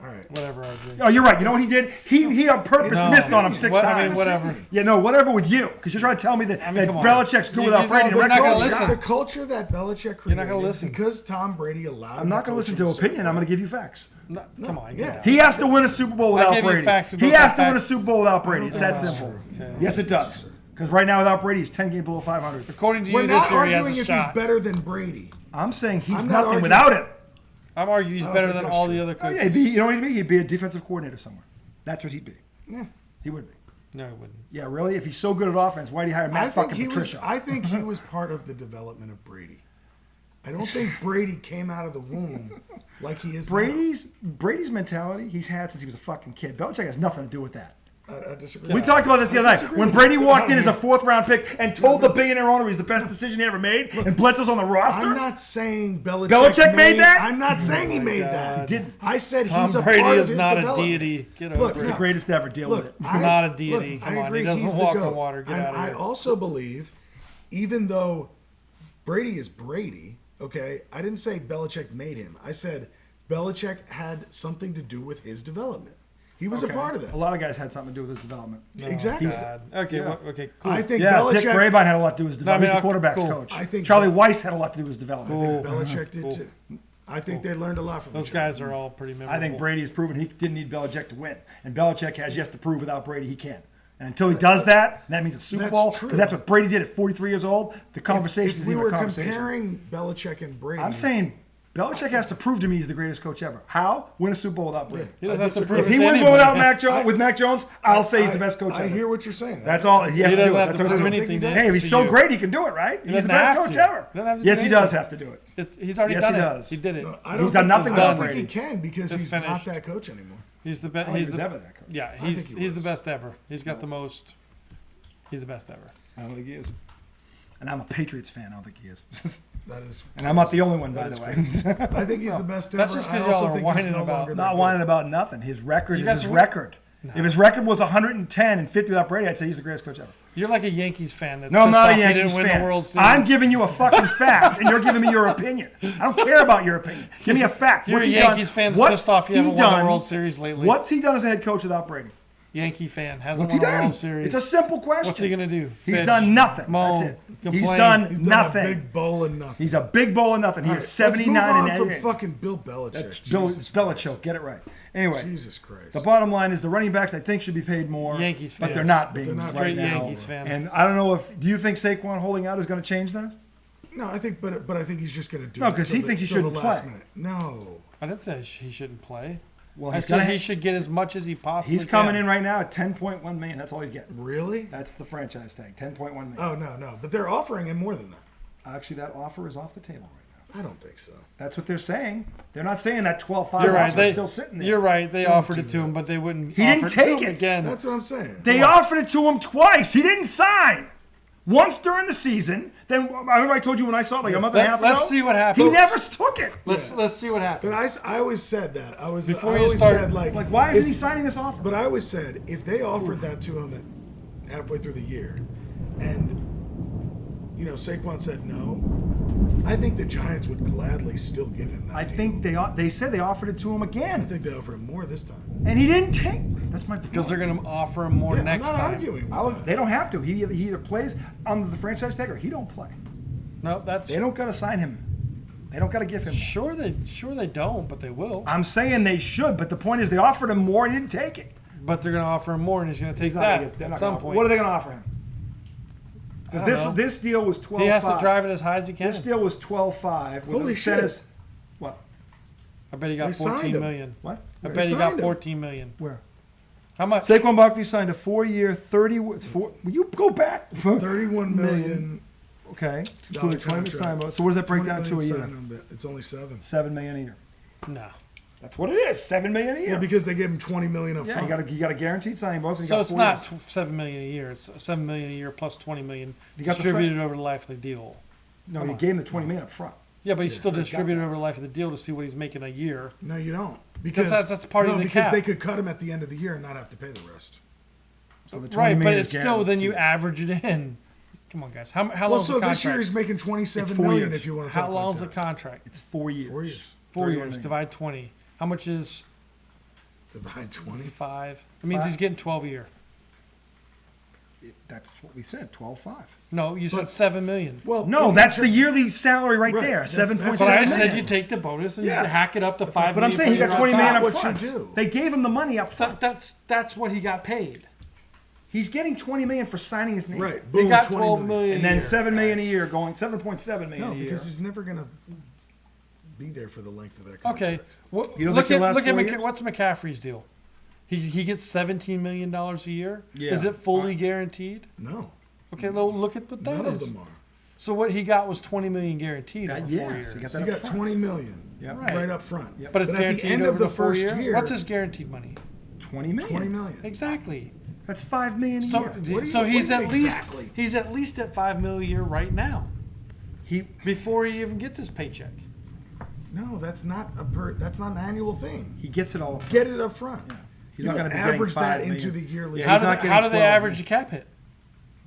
All right. Whatever, RJ. Oh, you're right. You know what he did? He on purpose No. missed on him 6 What- times. I mean, whatever. Yeah, no, whatever with you. Because you're trying to tell me that, that come on. Belichick's good You- without you Brady. don't- and we're not Red gonna Coach- listen. The culture that Belichick created, not gonna listen. because Tom Brady allowed. I'm not going to listen to opinion. I'm going to give you facts. No, come on. yeah. Get out. He has to win a Super Bowl without gave you Brady. facts. We He both has got to win a facts. Super Bowl without Brady. It's that that's simple. Okay. Yes, it does. Because right now, without Brady, he's 10 games below 500. According to We're you, not this year he has arguing a if shot. he's better than Brady. I'm saying he's I'm not nothing arguing- without him. I'm arguing he's I don't better think than that's all true. the other Oh, coaches. yeah, you know what he'd be? He'd be a defensive coordinator somewhere. That's what he'd be. Yeah. He would be. No, he wouldn't. Yeah, really? If he's so good at offense, why'd he hire I Matt think fucking he was. Patricia? I think he was part of the development of Brady. I don't think Brady came out of the womb like he is. Brady's mentality he's had since he was a fucking kid. Belichick has nothing to do with that. Now. I disagree. We talked about this the other night. disagree When with Brady you. walked in as a 4th-round pick and told the billionaire owner he's the best decision he ever made, and Bledsoe's on the roster. I'm not saying Belichick, Belichick made that? I'm not saying he made God. that. He didn't. I said Tom he's a Brady part of is his not a development. deity. Get over Look, it. the no. greatest to ever deal with Look, it. Not a deity. Look, Come I on, agree. he doesn't he's the walk on GOAT. water. Get and out of I here. also believe, even though Brady is Brady, Okay, I didn't say Belichick made him. I said Belichick had something to do with his development. He was a part of that. A lot of guys had something to do with his development. Exactly. God. Okay, Yeah. okay, cool. I think Yeah, Belichick. Dick Grabine had a lot to do with his development. I mean, He's the quarterback's cool. coach. I think Charlie Weiss had a lot to do with his development. I think Belichick did too. I think they learned a lot from Those each other. guys are all pretty memorable. I think Brady's proven he didn't need Belichick to win. And Belichick has yet to prove without Brady he can. And until he does that, that means a Super That's Bowl. true. Because that's what Brady did at 43 years old. The conversation If is we even were a conversation. comparing Belichick and Brady, I'm saying Belichick has to prove to me he's the greatest coach ever. How? Win a Super Bowl without Brady. He doesn't have to prove If it he to wins one anybody. without Mac Jones, I'll say he's the best coach I ever. hear what you're saying. That's all. He has He to do doesn't it. have That's to what he's prove doing. anything. Hey, Hey, if he's to so you. great, he can do it, right? He's the doesn't best have coach to. ever. He doesn't have to Yes, do he does anything. have to do it. He's already Yes, done he it. does. He did it. I don't He's done think- nothing I without don't think Brady. he can because It's he's not finished. that coach anymore. He's the best. I don't He's think the he was ever that coach. Yeah, I think he he's the was. best ever. He's got the most. He's the best ever. I don't think he is. And I'm a Patriots fan. I don't think he is. That is. And I'm not the only one, by That the is way. I think he's the best ever. That's just 'cause I y'all also are think he's whining no about- longer that Not good. whining about nothing. His record You is guys his win- record. If his record was 110 and 50 without Brady, I'd say he's the greatest coach ever. You're like a Yankees fan. That's No, I'm pissed not a off he Yankees didn't win fan. the World Series. I'm giving you a fucking fact, and you're giving me your opinion. I don't care about your opinion. Give me a fact. You're What's a he Yankees done? fan that's What's pissed off you he haven't won the done? World Series lately. What's he done as a head coach without Brady? Yankee fan hasn't What's he won a done? World Series. It's a simple question. What's he gonna do? He's Bitch, done nothing. moan, That's it. complain. He's done He's done nothing. a big bowl of nothing. He's a big bowl of nothing. He All is right, 79 let's move and on 8. from fucking Bill Belichick. It's Jesus Belichick. Christ. Get it right. Anyway, Jesus Christ. the bottom line is the running backs I think should be paid more. Yankees but fans. they're not being They're not right Straight now. Yankees fan. And I don't know if do you think Saquon holding out is going to change that? No, I think, but I think he's just going to do No, it 'cause till he the- thinks he till the shouldn't last play. minute. No. I didn't say he shouldn't play. Well, I he's said gonna, he should get as much as he possibly he's coming can. in right now at 10.1 million. That's all he's getting. Really? That's the franchise tag, 10.1 million. Oh, no. But they're offering him more than that. Actually, that offer is off the table right now. I don't think so. That's what they're saying. They're not saying that 12.5 You're right. offer is They, still sitting there. You're right. They Don't offered do it to him, that. but they wouldn't. He didn't offer take to him it. again. That's what I'm saying. They offered it to him twice. He didn't sign. Once during the season. Then I remember I told you when I saw it like a month and a half ago. Let's see what happens. He never took it. Let's see what happens. But I always said that. Before I you always start- said like Why isn't if- he signing this offer? But I always said if they offered that to him at halfway through the year, and Saquon said no, I think the Giants would gladly still give him that. I deal. think they said they offered it to him I again, think they offered him more this time. and he didn't take. That's my point. because they're going to offer him more Yeah, next I'm not time. arguing. With that. They don't have to. He either plays under the franchise tag or he don't play. No, that's They don't got to sign him. They don't got to give him. sure they don't, but they will. I'm saying they should, but the point is they offered him more and he didn't take it. But they're going to offer him more, and he's going to take He's not gonna that they're at not some gonna- point. What are they going to offer him? I Because don't know. this deal was 12.5. He has to drive it as high as he can. This deal was 12.5 with Holy incentives. shit. What? I bet he They got signed 14 him. million. What? I They bet he got signed him. 14 million. Where? How much? Saquon Barkley signed a 4-year, 30. Will you go back? 31 million. Okay. Dollar Including 20 contract. sign bonus. So what does that break 20 down to a million year? sign-on bet. It's only 7. 7 million a year. No. That's what it is. 7 million a year. Yeah, because they gave him 20 million up Yeah, front. you got a guaranteed signing bonus. And you So got it's 4 not years. 7 million a year. It's 7 million a year plus 20 million You got the distributed over the life of the deal. No, you gave him the 20 million up front. Yeah, but he's still got distributed that. over the life of the deal to see what he's making a year. No, you don't. Because that's part of the because cap. they could cut him at the end of the year and not have to pay the rest. So the 20 Right, but million it's is still then you guaranteed. average it in. Come on, guys. How Well, long's so the this year contract? he's making 27 It's 4 million years. if you want to How talk long's the like that. contract? It's 4 years. 4 years. 4 31 years. million. Divide 20. How much is Divide 20. 5? It means he's getting 12 a year. That's what we said, 12.5. No, you said But- 7 million. Well, No, in that's the ter- yearly salary right Right, there, that's- 7.6 But I It's said million. you take the bonus and Yeah. you hack it up to 5 But I'm million saying he for got your 20 million outside. up What you front. do. They gave him the money up front. That's what he got paid. He's getting 20 million for signing his name. Right. They Boom, got 20 12 million. And a then year, 7 million a guys. year, going 7.7 million No, a year. because he's never going to be there for the length of that Okay. contract. You don't Look think he'll at last 4 years? what's McCaffrey's deal? He gets $17 million a year. Yeah. Is it fully guaranteed? No. Okay, well, look at what that None is. of them are. So what he got was 20 million guaranteed over 4 yes, years. he got that You up got front. 20 million Yep. right up front. Yep. But it's at the guaranteed end over of the the 4 first year. year. What's his guaranteed money? 20 million. 20 million. Exactly. That's 5 million a So, year. What do you- so what he's do you- at least exactly. he's at least at 5 million a year right now He before he even gets his paycheck. No, that's not that's not an annual thing. he gets it all up front. Get it up front. He's You not going don't to be getting average 5 that million. into the yearly. Yeah, How he's do, not they, getting how do they 12 average the cap hit?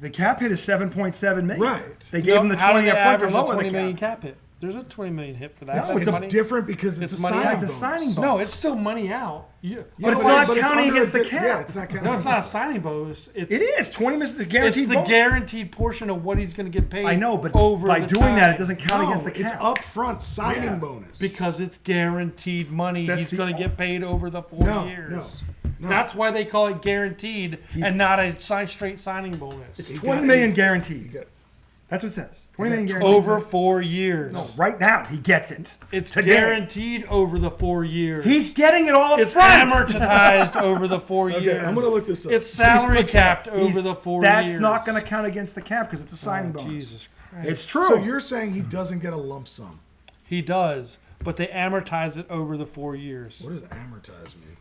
The cap hit is 7.7 million. Right. They gave him the How do 20 they up front to average the lower 20 the million cap. cap hit? There's a $20 million hit for that. No, That's It's money. different because it's a money signing out. It's a bonus. signing bonus. No, it's still money out. Yeah, But it's not counting under against the Yeah, cap. it's not counting. No, it's not a signing bonus. It is 20 minutes. The It's guaranteed. the bonus. guaranteed portion of what he's going to get paid. I know, but over by the doing that, time. it doesn't count No, against the it's cap. upfront signing Yeah. bonus. Because it's guaranteed money. That's He's the- going to get paid over the 4 No, years. no. That's why they call it guaranteed and not a straight signing bonus. It's He 20 got- million You guaranteed. got- That's what it says. 20 million guaranteed. Over 4 years. No, right now he gets it. It's today. guaranteed over the 4 years. He's getting it all up It's front. amortized over the 4 Okay, years. I'm gonna look this up. It's salary capped He's- over the 4 That's years. not going to count against the cap because it's a signing Oh, bonus. Jesus Christ. It's true. So you're saying he doesn't get a lump sum? He does, but they amortize it over the 4 years. What does amortize mean?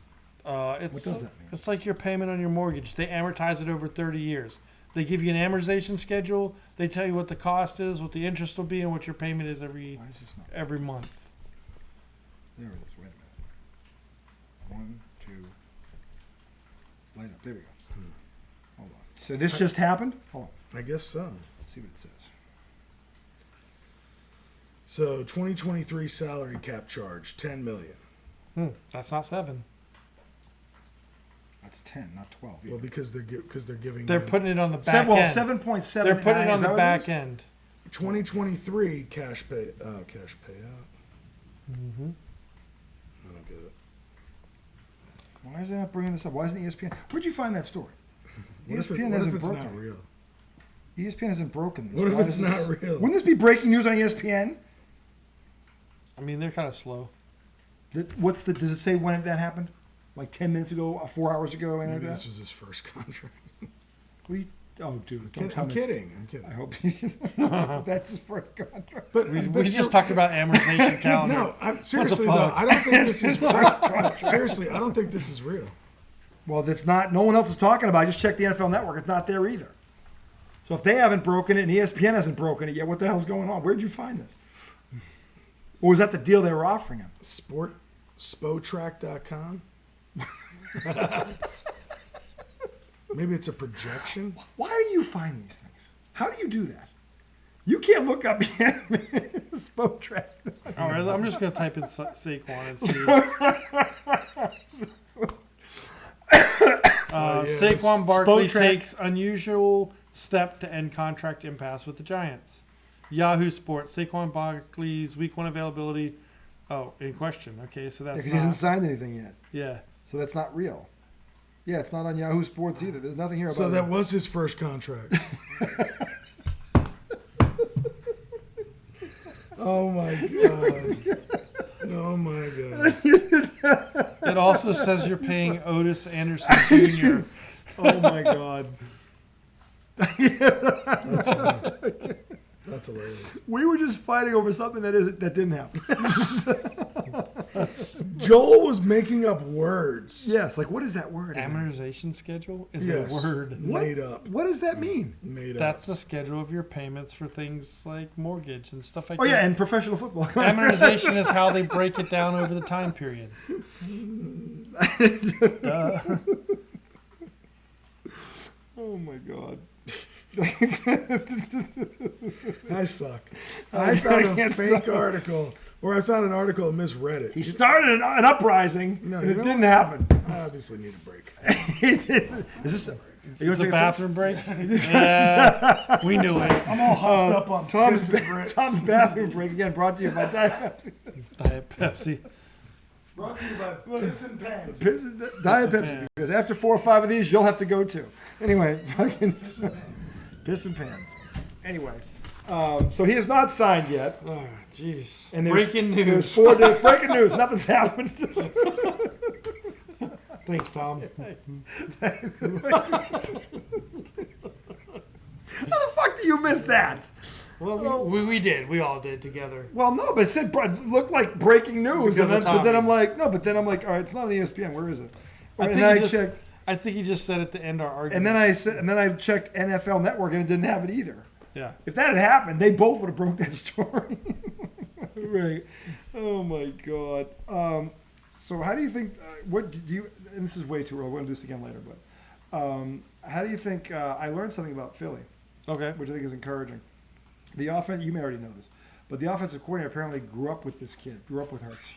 It's, What does that mean? It's like your payment on your mortgage. They amortize it over 30 years. They give you an amortization schedule. They tell you what the cost is, what the interest will be, and what your payment is every Why is this not? month. There it is. Wait a minute. 1, 2. Light up. There we go. Hold on. So this just happened? Hold on. I guess so. Let's see what it says. So 2023 salary cap charge, 10 million. That's not 7. That's 10, not 12. Well, either. because they're giving. They're them- putting it on the back well, end. 7.7. They're putting it on the back end. 2023 cash payout. Mm-hmm. I don't get it. Why is that not bringing this up? Why isn't ESPN? Where'd you find that story? What if, ESPN what hasn't if it's broken not it. real? ESPN hasn't broken this. What if Why it's is this- not real? Wouldn't this be breaking news on ESPN? I mean, they're kind of slow. Does it say when that happened? Like 10 minutes ago, 4 hours ago, anything Maybe like this that? was his first contract. Oh, dude, don't tell I'm me. kidding. I hope that's his first contract. But We just talked about amortization calendar. No, seriously though, fuck? I don't think this is. Seriously, I don't think this is real. Well, that's not. No one else is talking about it. I just checked the NFL Network. It's not there either. So if they haven't broken it and ESPN hasn't broken it yet, what the hell's going on? Where'd you find this? Or was that the deal they were offering him? Spotrac.com. Maybe it's a projection. Why do you find these things? How do you do that? You can't look up Spotrac. All right, I'm just going to type in Saquon and see. Saquon Barkley Spotrac. takes unusual step to end contract impasse with the Giants. Yahoo Sports, Saquon Barkley's week 1 availability. Oh, in question. Okay, so that's Because he hasn't signed anything yet. yeah. So that's not real. Yeah, it's not on Yahoo Sports either. There's nothing here about So that it. was his first contract. Oh my god. Oh my god. It also says you're paying Otis Anderson Jr. Oh my god. That's funny. That's hilarious. We were just fighting over something that didn't happen. Joel was making up words. Yes, like what is that word? again? Amortization schedule is Yes. a word. Made up. What does that mean? Made up. That's the schedule of your payments for things like mortgage and stuff like Oh that. yeah, and professional football. Amortization is how they break it down over the time period. Duh. Oh my god. I suck. I found a fake article, or I found an article and misread it. He started an uprising, No, and you it know didn't what? happen. I obviously need a break. Is this? Are you It's a take bathroom break? Yeah, we knew it. I'm all hopped up on Tom's, piss and grits. Tom's bathroom break again, brought to you by Diet Pepsi. Diet Pepsi. Brought to you by Piss and Pants. Diet Pepsi, because after 4 or 5 of these, you'll have to go to. Anyway, fucking piss and pans. Anyway, so he has not signed yet. Oh, jeez. And there's, Breaking there's news. 4 days. Breaking news. Nothing's happened. Thanks, Tom. How the fuck do you miss that? Well, we did. We all did together. Well, no, but it said it looked like breaking news, Because of but then Tommy. I'm like, no, but then I'm like, all right, it's not on ESPN. Where is it? I And think, then he I just, checked, I think he just said it to end our argument. and then I checked NFL Network, and it didn't have it either. yeah. If that had happened, they both would have broke that story. Right. Oh my god. So how do you think? What do you? And this is way too early. We're gonna do this again later, but how do you think? I learned something about Philly, Okay. which I think is encouraging. The offense. You may already know this. But the offensive coordinator apparently grew up with this kid, grew up with Hurts.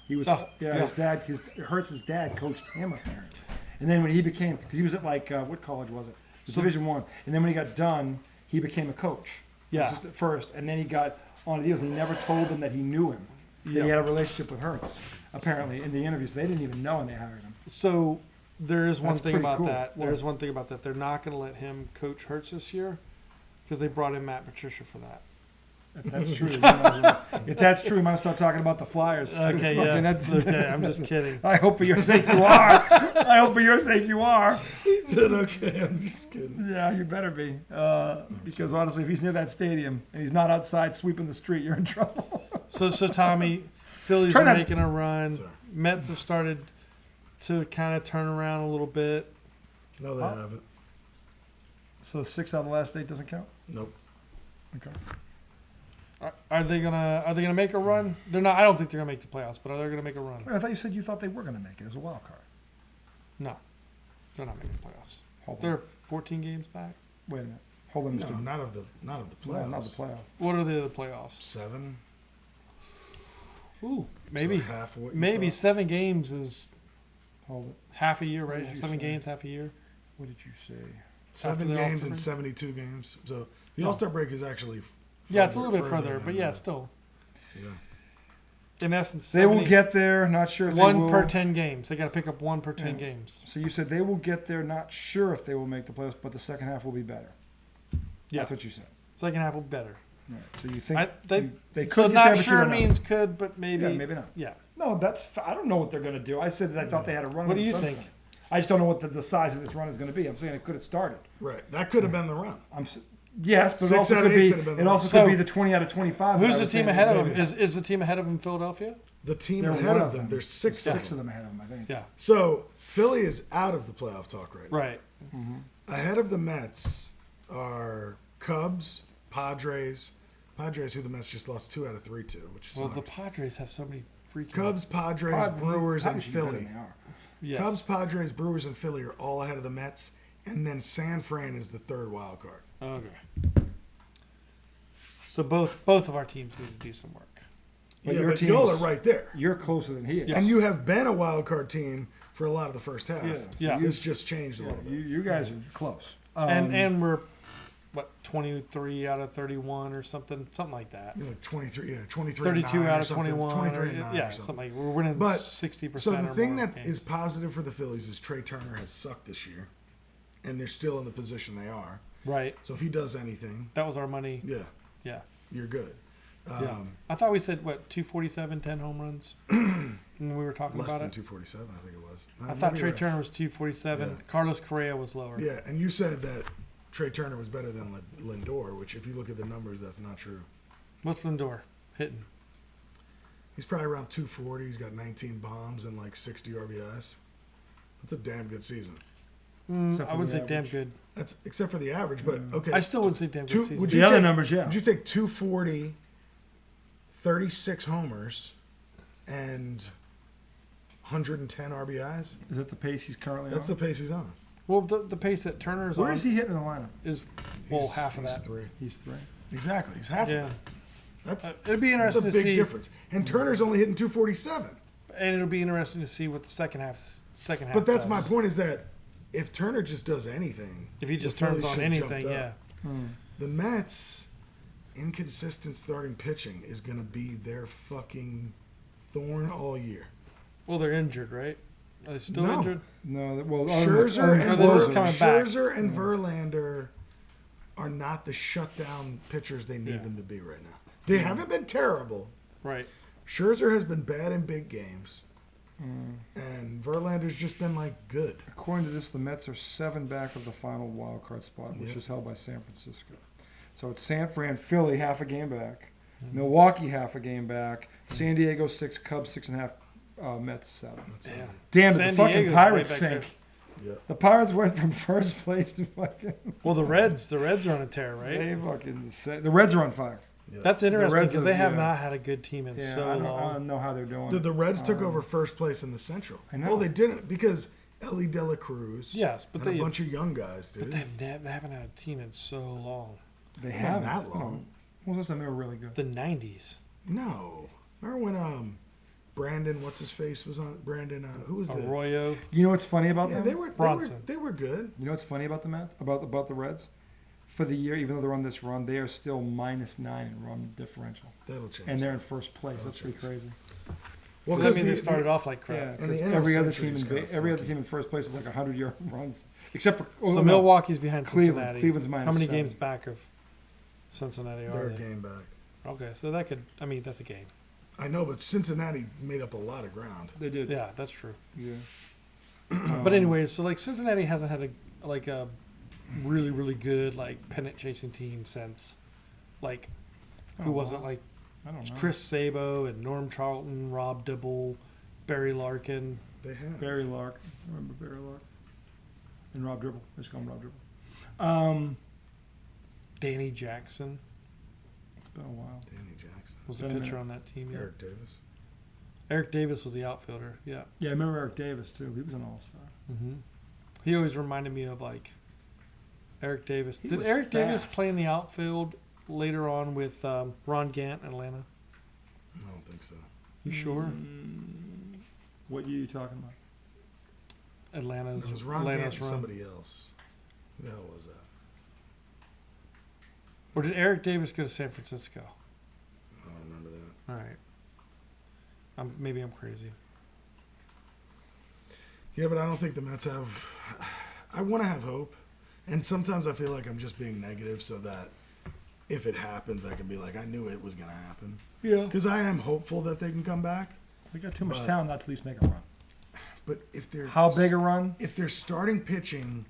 He was, Oh, his dad, Hurts' dad coached him apparently. And then when he became, because he was at like, what college was it? It was Division I. And then when he got done, he became a coach. Yeah. Just at first. And then he got on the deals. And he never told them that he knew him. That he had a relationship with Hurts, apparently, in the interviews. They didn't even know when they hired him. So there is one That's thing pretty about cool. that. What? There's one thing about that. They're not going to let him coach Hurts this year because they brought in Matt Patricia for that. If that's true, if that's true, we might start talking about the Flyers. Okay, yeah. Okay, I'm just kidding. I hope for your sake you are. I hope for your sake you are. He said, okay, I'm just kidding. Yeah, you better be. Because honestly, if he's near that stadium and he's not outside sweeping the street, you're in trouble. So Tommy, Phillies Turn are that- making a run. Sorry. Mets have started to kind of turn around a little bit. No, they haven't. So 6 out of the last 8 doesn't count? Nope. Okay. Are they gonna make a run? They're not. I don't think they're gonna make the playoffs, but are they gonna make a run? I thought you said you thought they were going to make it as a wild card. No, they're not making the playoffs. Hold on. They're 14 games back. Wait a minute. Hold on, No, Mr. not of the No, playoffs. not the playoff. What are the playoffs? 7. Ooh, maybe So half of what you maybe thought. 7 games is Hold it. half a year, What right? did you 7 say? games, half a year. What did you say? 7 the games All-Star and break? 72 games. So the Yeah. All-Star break is actually Yeah, it's a little bit further, than but yeah, still. Yeah. In essence, They will 70 get there. Not sure if they one will. per 10 games. They got to pick up 1 per 10 Yeah. games. So you said they will get there. Not sure if they will make the playoffs, but the second half will be better. Yeah, That's what you said. second half will be better. Right. So you think They they could so get not there, but you sure don't know. means could, but maybe. Yeah, maybe not. Yeah. No, I don't know what they're going to do. I said that I thought they had a run. What do at you some think? point. I just don't know what the size of this run is going to be. I'm saying it could have started. Right. That could have been the run. Yes, but it 6 also out could of 8 be. could have been It the also run. could be So, the 20 out of 25. that Who's I the was team saying ahead of Xavier. them? Is the team ahead of them Philadelphia? The team They're ahead one of them, there's 6 of them ahead of them, I think. Yeah. So Philly is out of the playoff talk right now. Right. Ahead of the Mets are Cubs, Padres, who the Mets just lost 2 out of 3 to, which Well, sucks. the Padres have so many freaking Cubs, Padres, Pod- Brewers, and Padres should be better Philly. than they are. Yes. Cubs, Padres, Brewers, and Philly are all ahead of the Mets, and then San Fran is the 3rd wild card. Okay. So both of our teams need to do some work. But yeah, your but y'all are team's- right there. You're closer than he is. And you have been a wild card team for a lot of the first half. Yeah. Yeah. This just changed a Yeah, little bit. you guys are close. And we're what 23 out of 31 or something like that. You're like 23, 23 32 and 9 out or of something, 21. 23 or, and 9 yeah, or something. something like we're winning But 60%. So the or thing more that games. is positive for the Phillies is Trey Turner has sucked this year, and they're still in the position they are. right. So if he does anything, That was our money. yeah, Yeah. you're good. Yeah. I thought we said what 247, 10 home runs when we were talking Less about than it. 247, I think it was. I thought Maybe Trey you're right. Turner was 247. Yeah. Carlos Correa was lower. Yeah, and you said that Trey Turner was better than Lindor, which if you look at the numbers, that's not true. What's Lindor hitting? He's probably around 240. He's got 19 bombs and like 60 RBIs. That's a damn good season. Except I for would the say damn average. good. That's except for the average, but okay. I still wouldn't say damn good season. Would The you other take- numbers, yeah. Would you take 240, 36 homers, and 110 RBIs? Is that the pace he's currently That's on? the pace he's on. Well, the pace that Turner's Where on is he hitting in the lineup? is well He's- half of he's that. 3. He's 3. Exactly. He's half. Yeah. Of it. That's It'd be that's a interesting big to see, difference. And Turner's only hitting 247. and it'll be interesting to see what the second half. But that's does. my point is that if Turner just does anything, If he the just turns Phillies on should jump anything, up. yeah. The Mets' inconsistent starting pitching is going to be their fucking thorn all year. Well, they're injured, right? Are they still No. injured? No, well, Scherzer and, they're just coming back. Scherzer and Verlander are not the shutdown pitchers they need Yeah. them to be right now. They haven't been terrible. Right. Scherzer has been bad in big games. And Verlander's just been like good. According to this, the Mets are 7 back of the final wild card spot, which Yep. is held by San Francisco. So it's San Fran, Philly half a game back, Milwaukee half a game back, San Diego 6, Cubs 6.5, Mets 7. Yeah. Damn, San the fucking Diego's Pirates way back sink. Yeah. The Pirates went from first place to fucking. Well, the Reds are on a tear, right? They fucking. The Reds are on fire. That's interesting Reds because are- they have yeah. not had a good team in Yeah, so I long. don't know how they're doing. The Reds took over first place in the Central. I know. Well, they didn't because Ellie De La Cruz Yes, but and they- a bunch of young guys, dude. But they haven't had a team in so long. They Not haven't. that It's been long. When was the last time they were really good? The 90s. No. Remember when Brandon, what's his face, was on Brandon? Who was that? Arroyo. You know what's funny about Yeah, them? they were good. You know what's funny about the Mets? About the Reds? For the year, even though they're on this run, they are still -9 in run differential. That'll change. And they're in first place. That's pretty crazy. Well, So that 'cause means they started off like Yeah, crap. And the 'cause NL every other Century's team kinda in first place is like 100-yard runs, except for So Milwaukee's behind Cleveland. Cincinnati. Cleveland's How -7. many games back of Cincinnati are they're a they? game back. Okay, so that could. I mean, that's a game. I know, but Cincinnati made up a lot of ground. They did. Yeah, that's true. Yeah. But anyways, so like Cincinnati hasn't had a really good like pennant chasing team since like who was it, like I don't know. Chris Sabo and Norm Charlton, Rob Dibble, Barry Larkin. They have. Barry Lark. I remember Barry Lark. And Rob Dribble. Let's call him Rob Dribble. Danny Jackson It's been a while. Danny Jackson. was Been a a pitcher minute. on that team. Yeah. Eric Davis. Eric Davis was the outfielder. Yeah. Yeah, I remember Eric Davis too. He was an all-star. Mm-hmm. He always reminded me of like Eric Davis. He Did was Eric Davis fast. play in the outfield later on with Ron Gant in Atlanta? I don't think so. You sure? What year are you talking about? Atlanta's It was Ron Atlanta's Gant and run. somebody else. Who the hell was that? Or did Eric Davis go to San Francisco? I don't remember that. All right. Maybe I'm crazy. Yeah, but I don't think the Mets have. I want to have hope, and sometimes I feel like I'm just being negative, so that if it happens, I can be like, I knew it was going to happen. Yeah. Because I am hopeful that they can come back. We got too much But- talent not to at least make a run. But if they're How big a run? if they're starting pitching,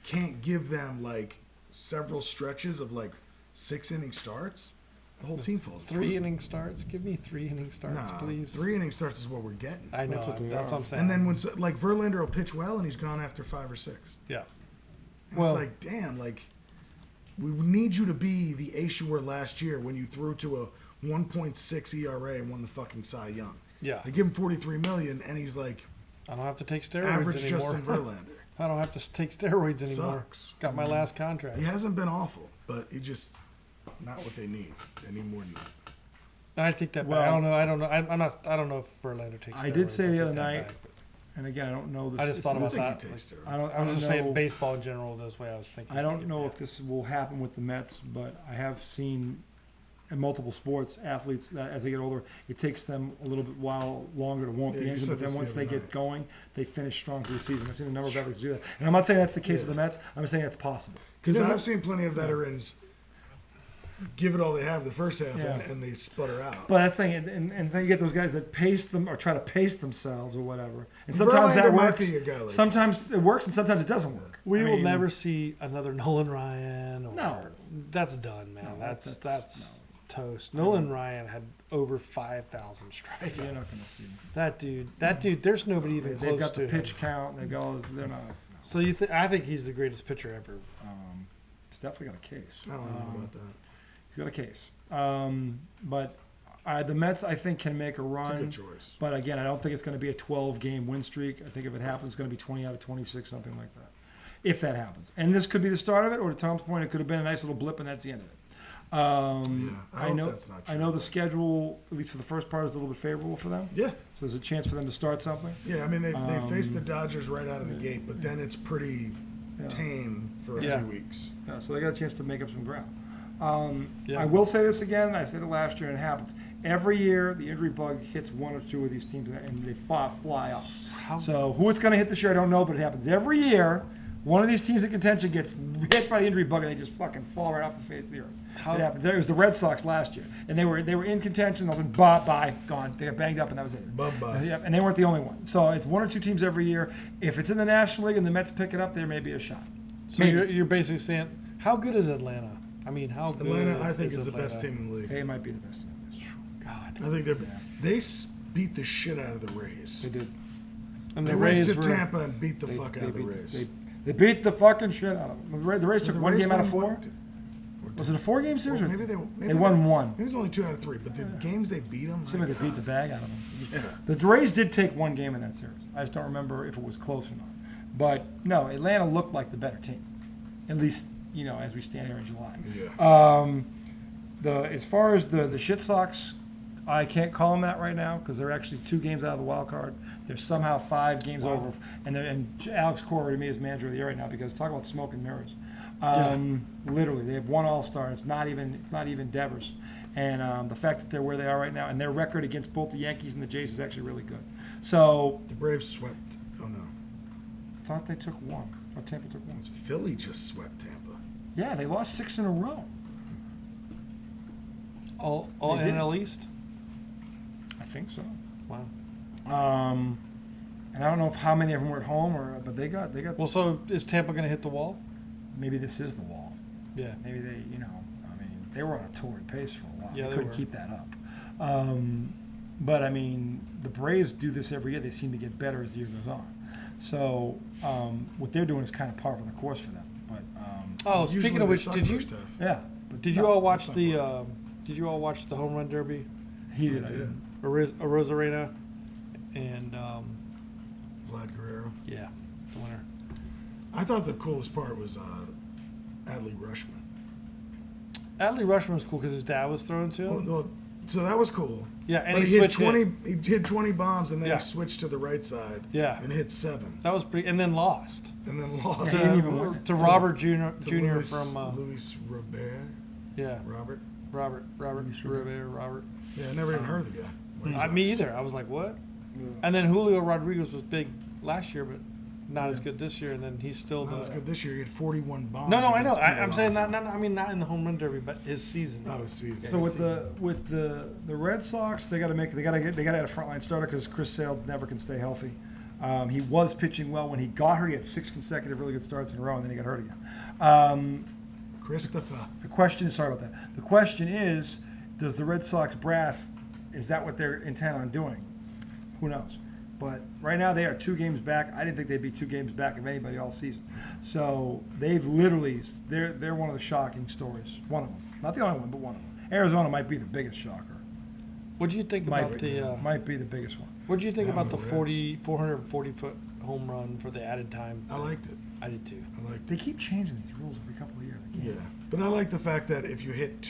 can't give them like several stretches of like 6-inning starts, the whole team falls. 3-inning starts. Give me 3-inning starts, Nah, please. 3-inning starts is what we're getting. I know. That's what they That's are. what I'm saying. And then when like Verlander will pitch well and he's gone after 5 or 6. yeah. And Well- it's like, damn, like we need you to be the ace you were last year when you threw to a 1.6 ERA and won the fucking Cy Young. Yeah. They give him $43 million and he's like I don't have to take steroids average anymore. Justin Verlander. I don't have to take steroids anymore. Sucks. Got my last contract. He hasn't been awful, but he just not what they need. They need more than that. And I take that Well- back. I don't know. I'm not. I don't know if Verlander takes. I did steroids. say I the take other that night- back, but And again, I don't know. This, I just thought I about think that. he takes steroids. I don't. I I don't was just know. saying baseball in general. This way, I was thinking. I don't know if this will happen with the Mets, but I have seen in multiple sports athletes that as they get older, it takes them a little bit while longer to warm up Yeah, the you engine. said But then this the once other they get night. going, they finish strong through the season. I've seen a number of athletes do that, and I'm not saying that's the case Yeah. of the Mets. I'm saying that's possible. Because Yeah. I've seen plenty of veterans give it all they have the first half Yeah. and they sputter out. But that's the thing, and then you get those guys that pace them or try to pace themselves or whatever, and sometimes that Verlander might works. be a guy like Sometimes it works, and sometimes it doesn't work. We I will mean, never see another Nolan Ryan. Or, No. that's done, man. No, that's toast. Nolan Ryan had over 5,000 strikeouts. You're not going to see. That dude. There's nobody even They've close got to the him. pitch count. They've got all this, they're not. So I think he's the greatest pitcher ever. He's definitely got a case. I don't know about that. He's got a case. But the Mets, I think, can make a It's a run. good choice. But again, I don't think it's going to be a 12-game win streak. I think if it happens, it's going to be 20 out of 26, something like that. If that happens. And this could be the start of it, or to Tom's point, it could have been a nice little blip, and that's the end of it. I I hope know. that's not I true, know the but- schedule, at least for the first part, is a little bit favorable for them. Yeah. So there's a chance for them to start something. Yeah, I mean, they face the Dodgers right out of the gate, but then it's pretty Yeah. tame for a Yeah. few weeks. Yeah, so they got a chance to make up some ground. Yeah. I will say this again. I said it last year, and it happens. Every year, the injury bug hits one or two of these teams, and they fly off. So who it's going to hit this year, I don't know, but it happens every year. One of these teams in contention gets hit by the injury bug, and they just fucking fall right off the face of the earth. How- It happens. It was the Red Sox last year, and they were in contention. All of a sudden, bye, gone. They got banged up, and that was it. Bye-bye. Yeah, and they weren't the only one. So it's one or two teams every year. If it's in the National League and the Mets pick it up, there may be a shot. So you're basically saying, how good is Atlanta? I mean, how good Atlanta, I think, is the Atlanta? best team in the league. They might be the best team. God. I think they beat the shit out of the Rays. They did. And They the went Rays to were. Tampa and beat the fuck out of the beat, Rays. They beat the fucking shit out of them. The Rays took The one Rays game out of won 4. Was it a 4-game series? Well, or maybe they won one. Maybe it was only 2 out of 3, but the games they beat them. Seemed like they beat the bag out of them. Yeah. The Rays did take one game in that series. I just don't remember if it was close or not. But no, Atlanta looked like the better team, at least as we stand here in July. Yeah. as far as the Shit Sox, I can't call them that right now because they're actually 2 games out of the wild card. They're somehow 5 games over, and Alex Cora to me is manager of the year right now because talk about smoke and mirrors. Literally, they have 1 All-Star. It's not even Devers, and the fact that they're where they are right now, and their record against both the Yankees and the Jays is actually really good. So The Braves swept. Oh no, I thought they took 1. Or Tampa took 1. Philly just swept Tampa. Yeah, they lost 6 in a row. All They did. NL East. I think so. Wow. And I don't know if how many of them were at home but they got. Well, so is Tampa going to hit the wall? Maybe this is the wall. Yeah. Maybe they were on a torrid pace for a while. Yeah, they they couldn't were. keep that up. But I mean, the Braves do this every year. They seem to get better as the year goes on. So what they're doing is kind of par for the course for them. But Oh, Usually speaking of they which, suck did you first half. yeah. But did you no, all watch not the right. Did you all watch the home run derby? He I did. did. Rosarena and Vlad Guerrero. yeah, the winner. I thought the coolest part was Adley Rushman. Adley Rushman was cool because his dad was throwing to him. Well, so that was cool. Yeah, and But he he hit switched 20. hit. He hit 20 bombs, and then Yeah. he switched to the right side. Yeah. And hit 7, That was pretty, and then lost and then lost. He didn't even win. to Robert Jr. to Jr. Luis, from Luis Robert. yeah, Robert. Robert Rivera. Yeah, I never even heard of the guy. White Sox. Me either. I was like, what? And then Julio Rodriguez was big last year, but not as good this year. And then he's still Not the. as good this year. He had 41 bombs. No, I know. against Pete I'm saying Alonso. not. I mean, not in the home run derby, but his season. Oh, his season. So with the Red Sox, they got to add a frontline starter because Chris Sale never can stay healthy. He was pitching well when he got hurt. He had 6 consecutive really good starts in a row, and then he got hurt again. Christopher. The question is, sorry about that. The question is, does the Red Sox brass, is that what they're intent on doing? Who knows? But right now they are 2 games back. I didn't think they'd be 2 games back of anybody all season. So they've literally, they're one of the shocking stories. One of them. Not the only one, but one of them. Arizona might be the biggest shocker. What do you think about the? Might be the biggest one. What do you think Yeah, about the the Reds. 440 foot home run for the added time? I liked it. I did too. I liked They it. keep changing these rules every couple of years. I can't- Yeah. But I like the fact that if you hit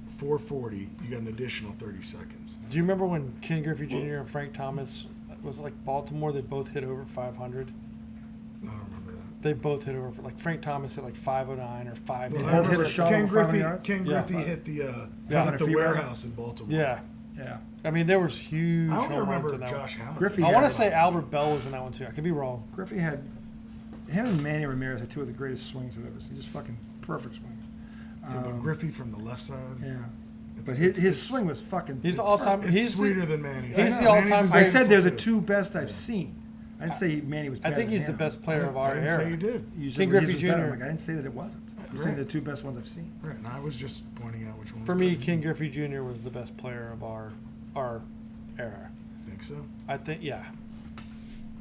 440, you got an additional 30 seconds. Do you remember when Ken Griffey Jr. and Frank Thomas was like Baltimore? They both hit over 500. I don't remember that. They both hit over like Frank Thomas hit like 509 or 510. They I both hit remember a shot Ken over 500 Griffey. yards? Ken Yeah. Griffey hit the Yeah. hit the Feet warehouse in Baltimore. Yeah, Yeah. I mean there was huge. I only home runs remember in that Josh one. Hamilton. Griffey I had want a to say lot. Albert Bell was in that one too. I could be wrong. Griffey had him and Manny Ramirez had 2 of the greatest swings I've ever seen. Just fucking perfect swings. Yeah, but Griffey from the left side. Yeah. It's- But it's- his it's- swing was fucking. He's the it's- all-time. It's He's sweeter the, than Manny. he's the Manny's all-time- is I said beautiful there's the too. 2 best I've seen. I didn't say Manny was I better. think he's the than him. best player of our I didn't era. say you did. You said Ken his Griffey was better. Jr. I'm like, I didn't say that it wasn't. I'm saying the 2 best ones I've seen. Right, and I was just pointing out which one. For was me, better. Ken Griffey Jr. was the best player of our era. Think so? I think, yeah.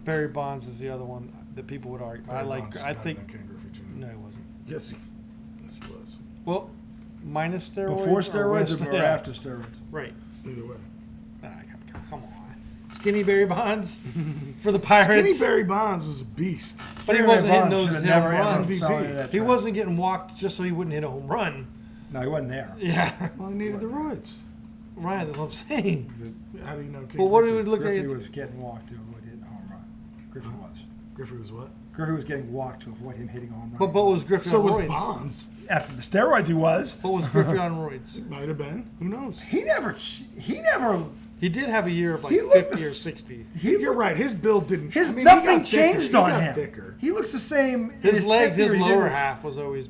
Barry Bonds is the other one that people would argue. Barry Bonds is I better think. than Ken Griffey Jr. No, he wasn't. Yes, he was. Well, minus steroids. Before steroids with- or yeah. after steroids? Right. Either way. Ah, come on. Skinny Barry Bonds for the Pirates. Skinny Barry Bonds was a beast. But he Barry wasn't hitting Bonds those should've home never runs. fell into that He trap. wasn't getting walked just so he wouldn't hit a home run. No, he wasn't there. Yeah. Well, he needed the roids. Right, that's what I'm saying. How do you know? Ken Well, what do Griffey? we look Griffey at? was getting walked to avoid hitting a home run. Griffey was. Griffey was what? Griffey was getting walked to avoid him hitting a home run. But was Griffey So on was roids? Bonds. After the steroids, he was. But was Griffey on roids? Might have been. Who knows? He never. He did have a year of like He looked 50 or the s- 60. You're right. His build didn't. His I mean, he nothing got thicker. changed He on got him. Thicker. He looks the same. in His legs, 10th year his he did lower his- half was always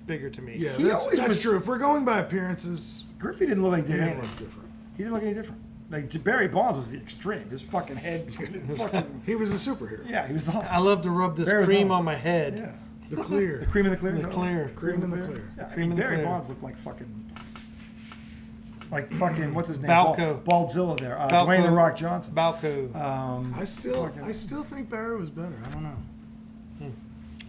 bigger to me. Yeah, He that's always was- true. If we're going by appearances, Griffey didn't look like he he did didn't anything. look different. He didn't look any different. Like Barry Bonds was the extreme. His fucking head. fucking, He was a superhero. yeah, he was the Hulk. I love to rub this Barry was cream on- on my head. Yeah. The clear. The cream in the clear. The is that what it clear. is? Cream in the clear. Yeah, Cream in the Barry clear. Bonds looked like fucking what's his name? Balco. Baldzilla there. Balco. Dwayne the Rock Johnson. Balco. I still think Barry was better. I don't know.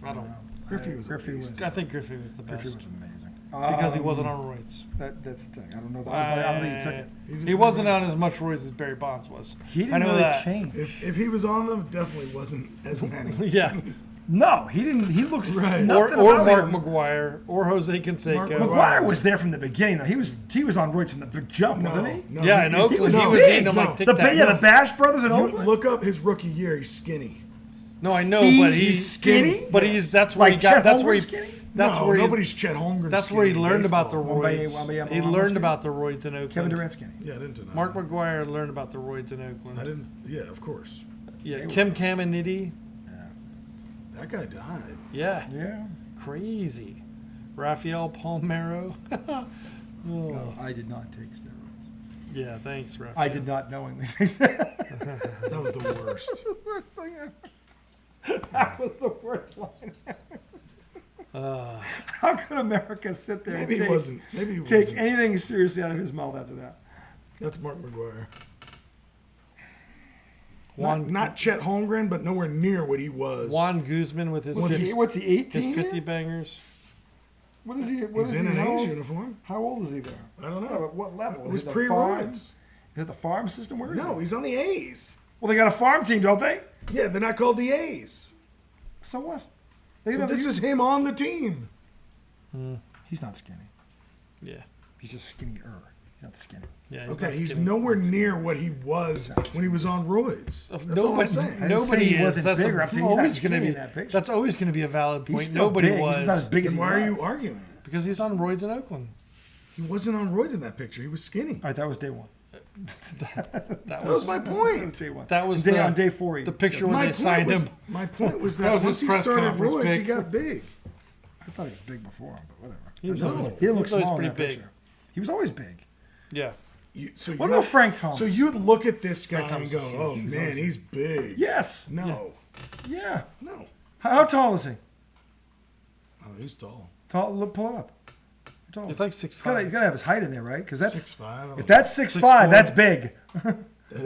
I don't know. Griffey was. Griffey was. I think Griffey was the best. Griffey was amazing. Because he wasn't on roids. That's the thing. I don't know. I don't think he took it. He wasn't on as much roids as Barry Bonds was. He I didn't know really that. change. If he was on them, definitely wasn't as many. Yeah. No, he didn't. He looks Right. nothing or about Mark him. McGuire or Jose Canseco. McGuire was there from the beginning, though. He was on roids from the big jump, wasn't he? No, Yeah, in Oakland, he was big. eating them like Tic The Tacs. Bash brothers in You Oakland. look up his rookie year. He's skinny. No, I know, He's but he's skinny? But that's where Like he got. Chet That's where Holmgren he. skinny? That's no, where he. nobody's Chet Holmgren. That's skinny where he in learned about the baseball. roids. He Wembanyama learned skinny? about the roids in Oakland. Kevin Durant skinny. Yeah, I didn't know. Mark McGuire learned about the roids in Oakland. I didn't. Yeah, of course. Yeah, Kim Caminiti. That guy died. Yeah, Yeah. crazy. Rafael Palmeiro. No, I did not take steroids. Yeah, thanks, Rafael. I did not knowingly take steroids. That was the worst. Worst thing ever. That was the worst line ever. How could America sit there Maybe and he wasn't. Maybe he take wasn't. anything seriously out of his mouth after that? That's Mark McGuire. Juan, Not Chet Holmgren, but nowhere near what he was. Juan Guzman with his What's 50, he? What's he? his 18? 50 bangers. What is he? What He's is in he? an How A's old- uniform. How old is he there? I don't Yeah, know. but what level? It was Is the pre farm? Roids. Is it the farm system? Where is No, it? he's on the A's. Well, they got a farm team, don't they? Yeah, they're not called the A's. So what? They So don't- this is him on the team. He's not skinny. Yeah. He's just skinnier. He's not skinny. Yeah. Okay, not he's skinny. nowhere near what he was when he was on roids. That's all I'm saying. didn't Nobody say he is. wasn't That's bigger. I'm saying he's not always skinny gonna be. in that picture. That's always going to be a valid He's point. still Nobody big. was He's just not as big as Then he why are was. you arguing? because he's on roids in Oakland. He wasn't on roids in that picture. He was skinny. All right, that was day one. That That was my That point. was day one. That was day, the- on day four. he- the picture where My they point, signed was, him. my point was that, That was once his he press started conference roids, he pic. got big. I thought he was big before, but whatever. He was That doesn't- always- he didn't he look was always small in pretty that big. picture. He was always big. Yeah. So What you- about Frank Thomas? So you'd look at this guy Thomas and go, is huge. "Oh He was man, always he's big." Yes. No. Yeah. No. How tall is he? Oh, he's tall. Tall. Look, pull it up. How tall? It's like He's gotta 6'5". have his height in there, right? Because that's 6'5". if that's 6'5", that's big. That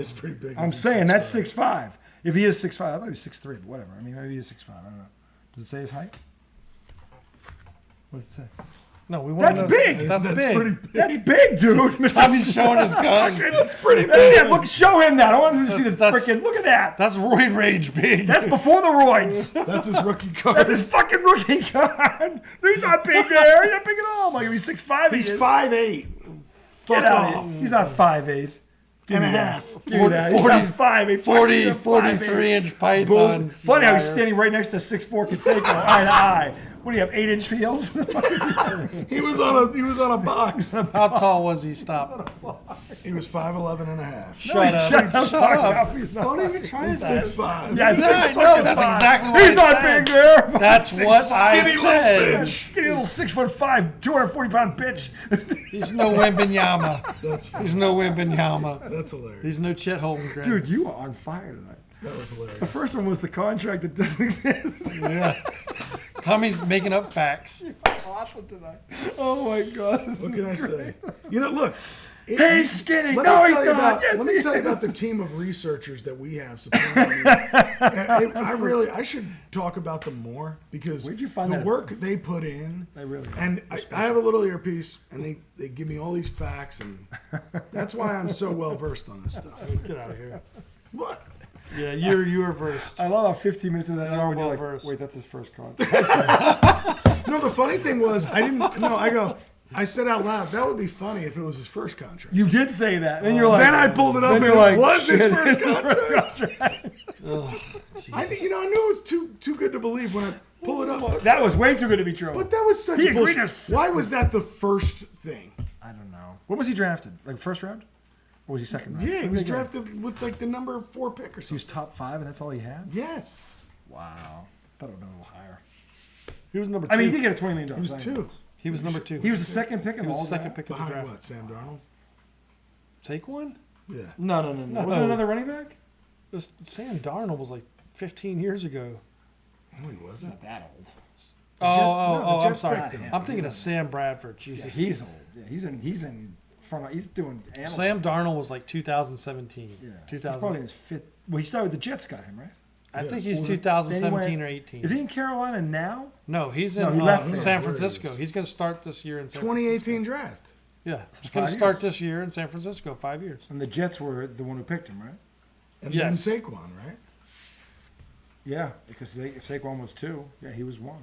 is pretty big. I'm saying that's 6'5". If he is 6'5", I thought he was 6'3", but whatever. I mean, maybe he is 6'5". I don't know. Does it say his height? What does it say? No, we want That's to know. big. That's big. pretty big. That's big, dude. Tommy's showing his gun. That's pretty big. Yeah, look, show him that. I want him to see the That's- freaking. Look at that. That's roid rage big. That's before the roids. That's his rookie card. That's his fucking rookie card. He's not big there. He's not big at all. Like if he's 6'5", He's he is. 5'8". Get out off. of here. He's not 5'8". And a half. Give me that. He's not 5'8". 40, 43-inch python. Funny how he's standing right next to 6'4" Canseco, eye to eye. What do you have, 8-inch heels? He was on a box. How tall was he? Stop. He was 5'11" and a half. Shut up. Shut the fuck up. up. He's not. Don't even try He's that. 6'5". Yeah, Yeah, no, that's exactly what He's I not said. big there. That's what I skinny little said. That skinny little 6'5", 240-pound bitch. He's no Wembanyama. That's He's no Wembanyama. That's hilarious. He's no Chet Holmgren. Dude, you are on fire tonight. That was hilarious. The first one was the contract that doesn't exist. Yeah. Tommy's making up facts. Awesome tonight. Oh my god. What can I say? You know, look. Hey, skinny. Let No, me he's tell you not. about- Yes, Let he me tell you is. about the team of researchers that we have supplying me. I should talk about them more because Where'd you find the that? work they put in. They really are. And I have a little earpiece, and they give me all these facts, and that's why I'm so well versed on this stuff. Get out of here. What? Yeah, you're versed. I love how 15 minutes into that hour when you're like, well-versed. wait, that's his first contract. No, the funny thing was I said out loud, that would be funny if it was his first contract. You did say that. And you're like, Then I pulled it up then and you're like, was his shit, first it's his contract? contract. I knew it was too good to believe when I pull it up. That was way too good to be true. But that was such He agreed bullshit. to- Why was that the first thing? I don't know. When was he drafted? Like first round? Or was he second round? Yeah, he When was did go? drafted with like the number 4 pick or He was something. top 5 and that's all he had? Yes. Wow. Thought it would have been a little higher. He was number 2. I mean, he did get a $20 million. He was 2. He was number 2. He was the second pick in He was all the second draft? pick of the Behind draft. what, Sam Darnold? Saquon? Yeah. No. Was it another running back? This Sam Darnold was like 15 years ago. No, he wasn't. That old. Oh, the I'm Jets sorry. picked him. I'm thinking of Sam Bradford. Yeah, Jesus. he's old. Yeah, he's in front. He's doing. Animal. Sam Darnold was like 2017. Yeah. He's 2000. probably in his fifth. Well, he started with the Jets. Got him right. I think Yes. he's Then he 2017 went- or 18. Is he in Carolina now? No, he's in No, he left there. San Where he Francisco. is. He's going to start this year in San 2018 draft. Yeah, he's 5 going to years. start this year in San Francisco. 5 years. And the Jets were the one who picked him, right? And Yes. then Saquon, right? Yeah, because if Saquon was 2, yeah, he was 1.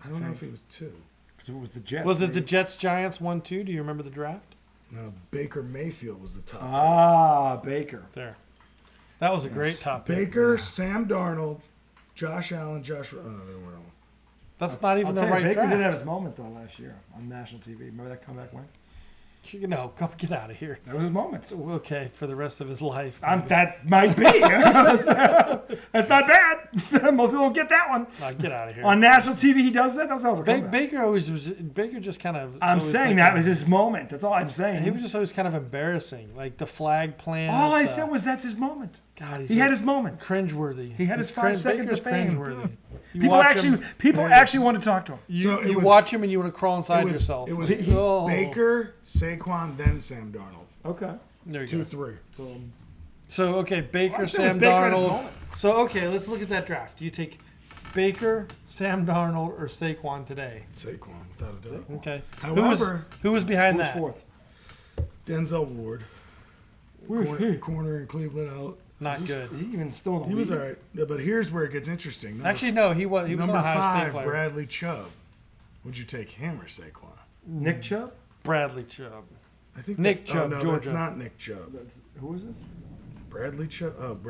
I don't know if he was 2. Because it was the Jets. Was it the Jets Giants 1-2? Do you remember the draft? No, Baker Mayfield was the top. Ah, Baker. There. That was a great top pick. Baker, Sam Darnold, Josh Allen, they weren't all. That's not even I'll the tell you, right Baker draft. did have his moment, though, last year on national TV. Remember that comeback win? No, come get out of here. That was his moment. Okay, for the rest of his life. That might be. That's not bad. Most people don't get that one. Get out of here. On national TV, he does that? That was a hell of a comeback. Baker just kind of. I'm saying that was his moment. That's all I'm saying. He was just always kind of embarrassing, like the flag plant. All I said was that's his moment. God, He had his moment. cringeworthy. He had his 5 seconds of fame. Cringeworthy. People actually want to talk to him. You watch him and you want to crawl inside yourself. It was Oh. Baker, Saquon, then Sam Darnold. Okay. There you 2, go. 3. So okay, Baker, I said Sam with Baker at his Darnold. moment. So okay, let's look at that draft. Do you take Baker, Sam Darnold, or Saquon today? Saquon, without a doubt. Okay. However, who was behind Who's that? 4th? Denzel Ward, Where's he? corner in Cleveland out. Not good. He even still in the He was league? all right. Yeah, but here's where it gets interesting. Actually, no, he was. He was number an Ohio State 5, player. Bradley Chubb. Would you take him or Saquon? Nick Chubb? Bradley Chubb. I think Nick Chubb, no, Georgia. That's not Nick Chubb. Who is this? Bradley Chubb.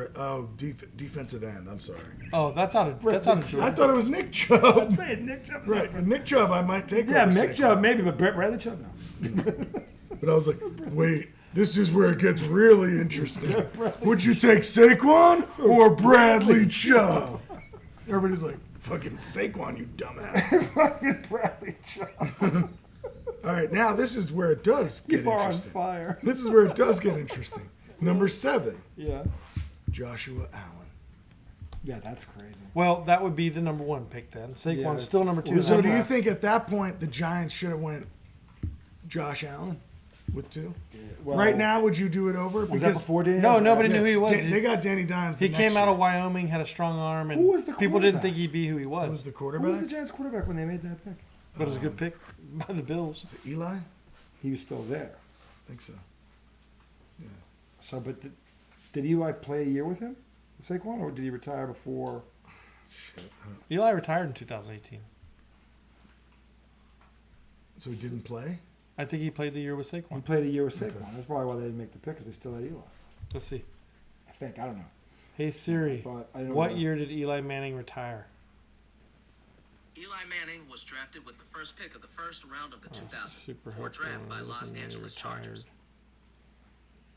Defensive end. I'm sorry. Oh, that's out of Georgia. I thought it was Nick I'm Chubb. saying Nick Chubb. Right, Nick Chubb. I might take. Yeah, over Nick Saquon. Chubb maybe, but Bradley Chubb no. But I was like, wait, this is where it gets really interesting. Would you take Saquon or Bradley Chubb? Everybody's like, fucking Saquon, you dumbass. Fucking Bradley Chubb. All right, now this is where it does get You are on interesting. fire. This is where it does get interesting. Number 7, Yeah. Joshua Allen. Yeah, that's crazy. Well, that would be the number 1 pick then. Saquon's Yeah. still number 2. So do you think at that point the Giants should have went Josh Allen with 2? Well, Right now, would you do it over? was that before Danny? No, Dimes? nobody knew who he was. They got Danny Dimes. He the came next out year. of Wyoming, had a strong arm, and Who was the people didn't quarterback? think he'd be who he Who was was. the Who quarterback? was the Giants quarterback when they made that pick? But it was a good pick by the Bills. Eli? I He was still there. think so. So, but did Eli play a year with him, Saquon, or did he retire before? Shit. Eli retired in 2018. So he didn't play? I think he played the year with He Saquon. played a year with Saquon. Okay. That's probably why they didn't make the pick, because they still had Eli. Let's see. I think. I don't know. Hey I Siri, didn't know what year did Eli Manning retire? Eli Manning was drafted with the first pick of the first round of the Super 2004 draft by helpful. Los Angeles Chargers.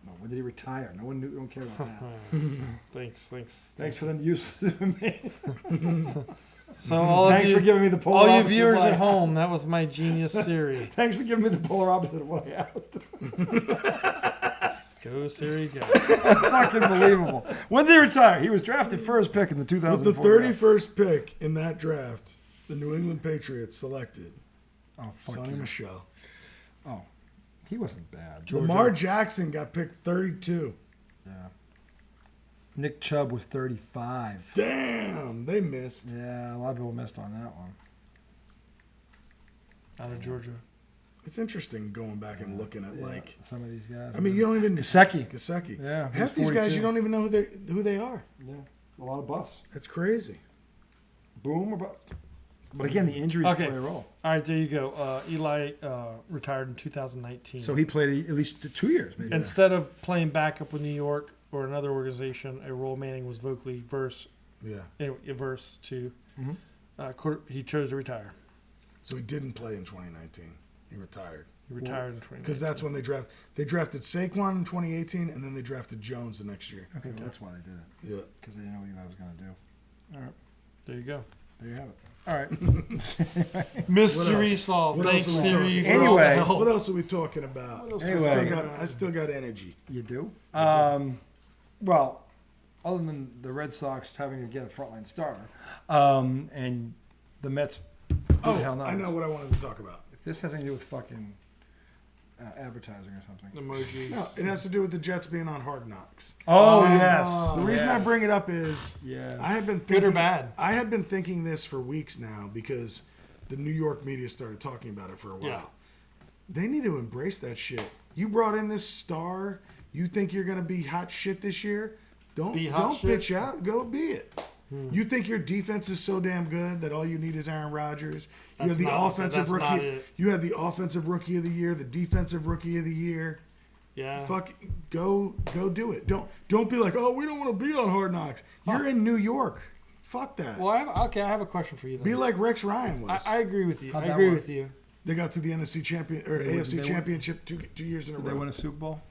No, when did he retire? No one knew. Don't care about that. Thanks. Thanks for the use of me. So all Thanks of for you, giving me the polar all you opposite of viewers what I at home, that was my genius Siri. Thanks for giving me the polar opposite of what I asked. Go Siri, go. Fucking believable. When did he retire? He was drafted first pick in the With the 2004 draft. 31st pick in that draft, the New England Patriots selected Oh, fuck Sonny you. Michel. Oh, he wasn't bad. Lamar Jackson got picked 32. Yeah. Nick Chubb was 35. Damn, they missed. Yeah, a lot of people missed on that one. Out of Georgia. It's interesting going back and looking at like. Some of these guys. I mean, you don't even Gesicki. Gesicki. Yeah, Half he's these guys 42. you don't even know who they are. Yeah, a lot of busts. That's crazy. Boom or bust. But again, the injuries Okay. play a role. All right, there you go. Eli retired in 2019. So he played at least 2 years, maybe. Instead of playing backup with New York or another organization, a role Manning was vocally averse to. He chose to retire. So he didn't play in 2019. He retired. He retired in 2019. Because that's when they drafted Saquon in 2018, and then they drafted Jones the next year. Okay, that's why they did it. Yeah. Because they didn't know what Eli was going to do. All right, There you go. there you have it. All right. Mystery else? solved. What Thanks, else are we Siri. talking for all the Anyway. help. What else are we talking about? What else Anyway. are we talking about? I still got energy. You do? Well, other than the Red Sox having to get a frontline starter, and the Mets, who the hell knows? I know what I wanted to talk about. If this has anything to do with fucking advertising or something. Emojis. No, it has to do with the Jets being on Hard Knocks. Oh, And yes. The reason I bring it up is Yes. I have been Good or thinking, bad? I had been thinking this for weeks now because the New York media started talking about it for a while. Yeah. They need to embrace that shit. You brought in this star. You think you're gonna be hot shit this year? Don't Be hot shit? bitch out. Go be it. You think your defense is so damn good that all you need is Aaron Rodgers? You That's have the not- offensive that's not rookie. it. You have the offensive rookie of the year, the defensive rookie of the year. Yeah. Fuck, go do it. Don't be like, oh, we don't want to be on Hard Knocks. You're in New York. Fuck that. Well, I have a question for you. Then. Be like Rex Ryan was. I agree with you. How'd I that agree work? with you. They got to the NFC champion or They won- AFC they won- championship two years in a Did they row. win a Super Bowl?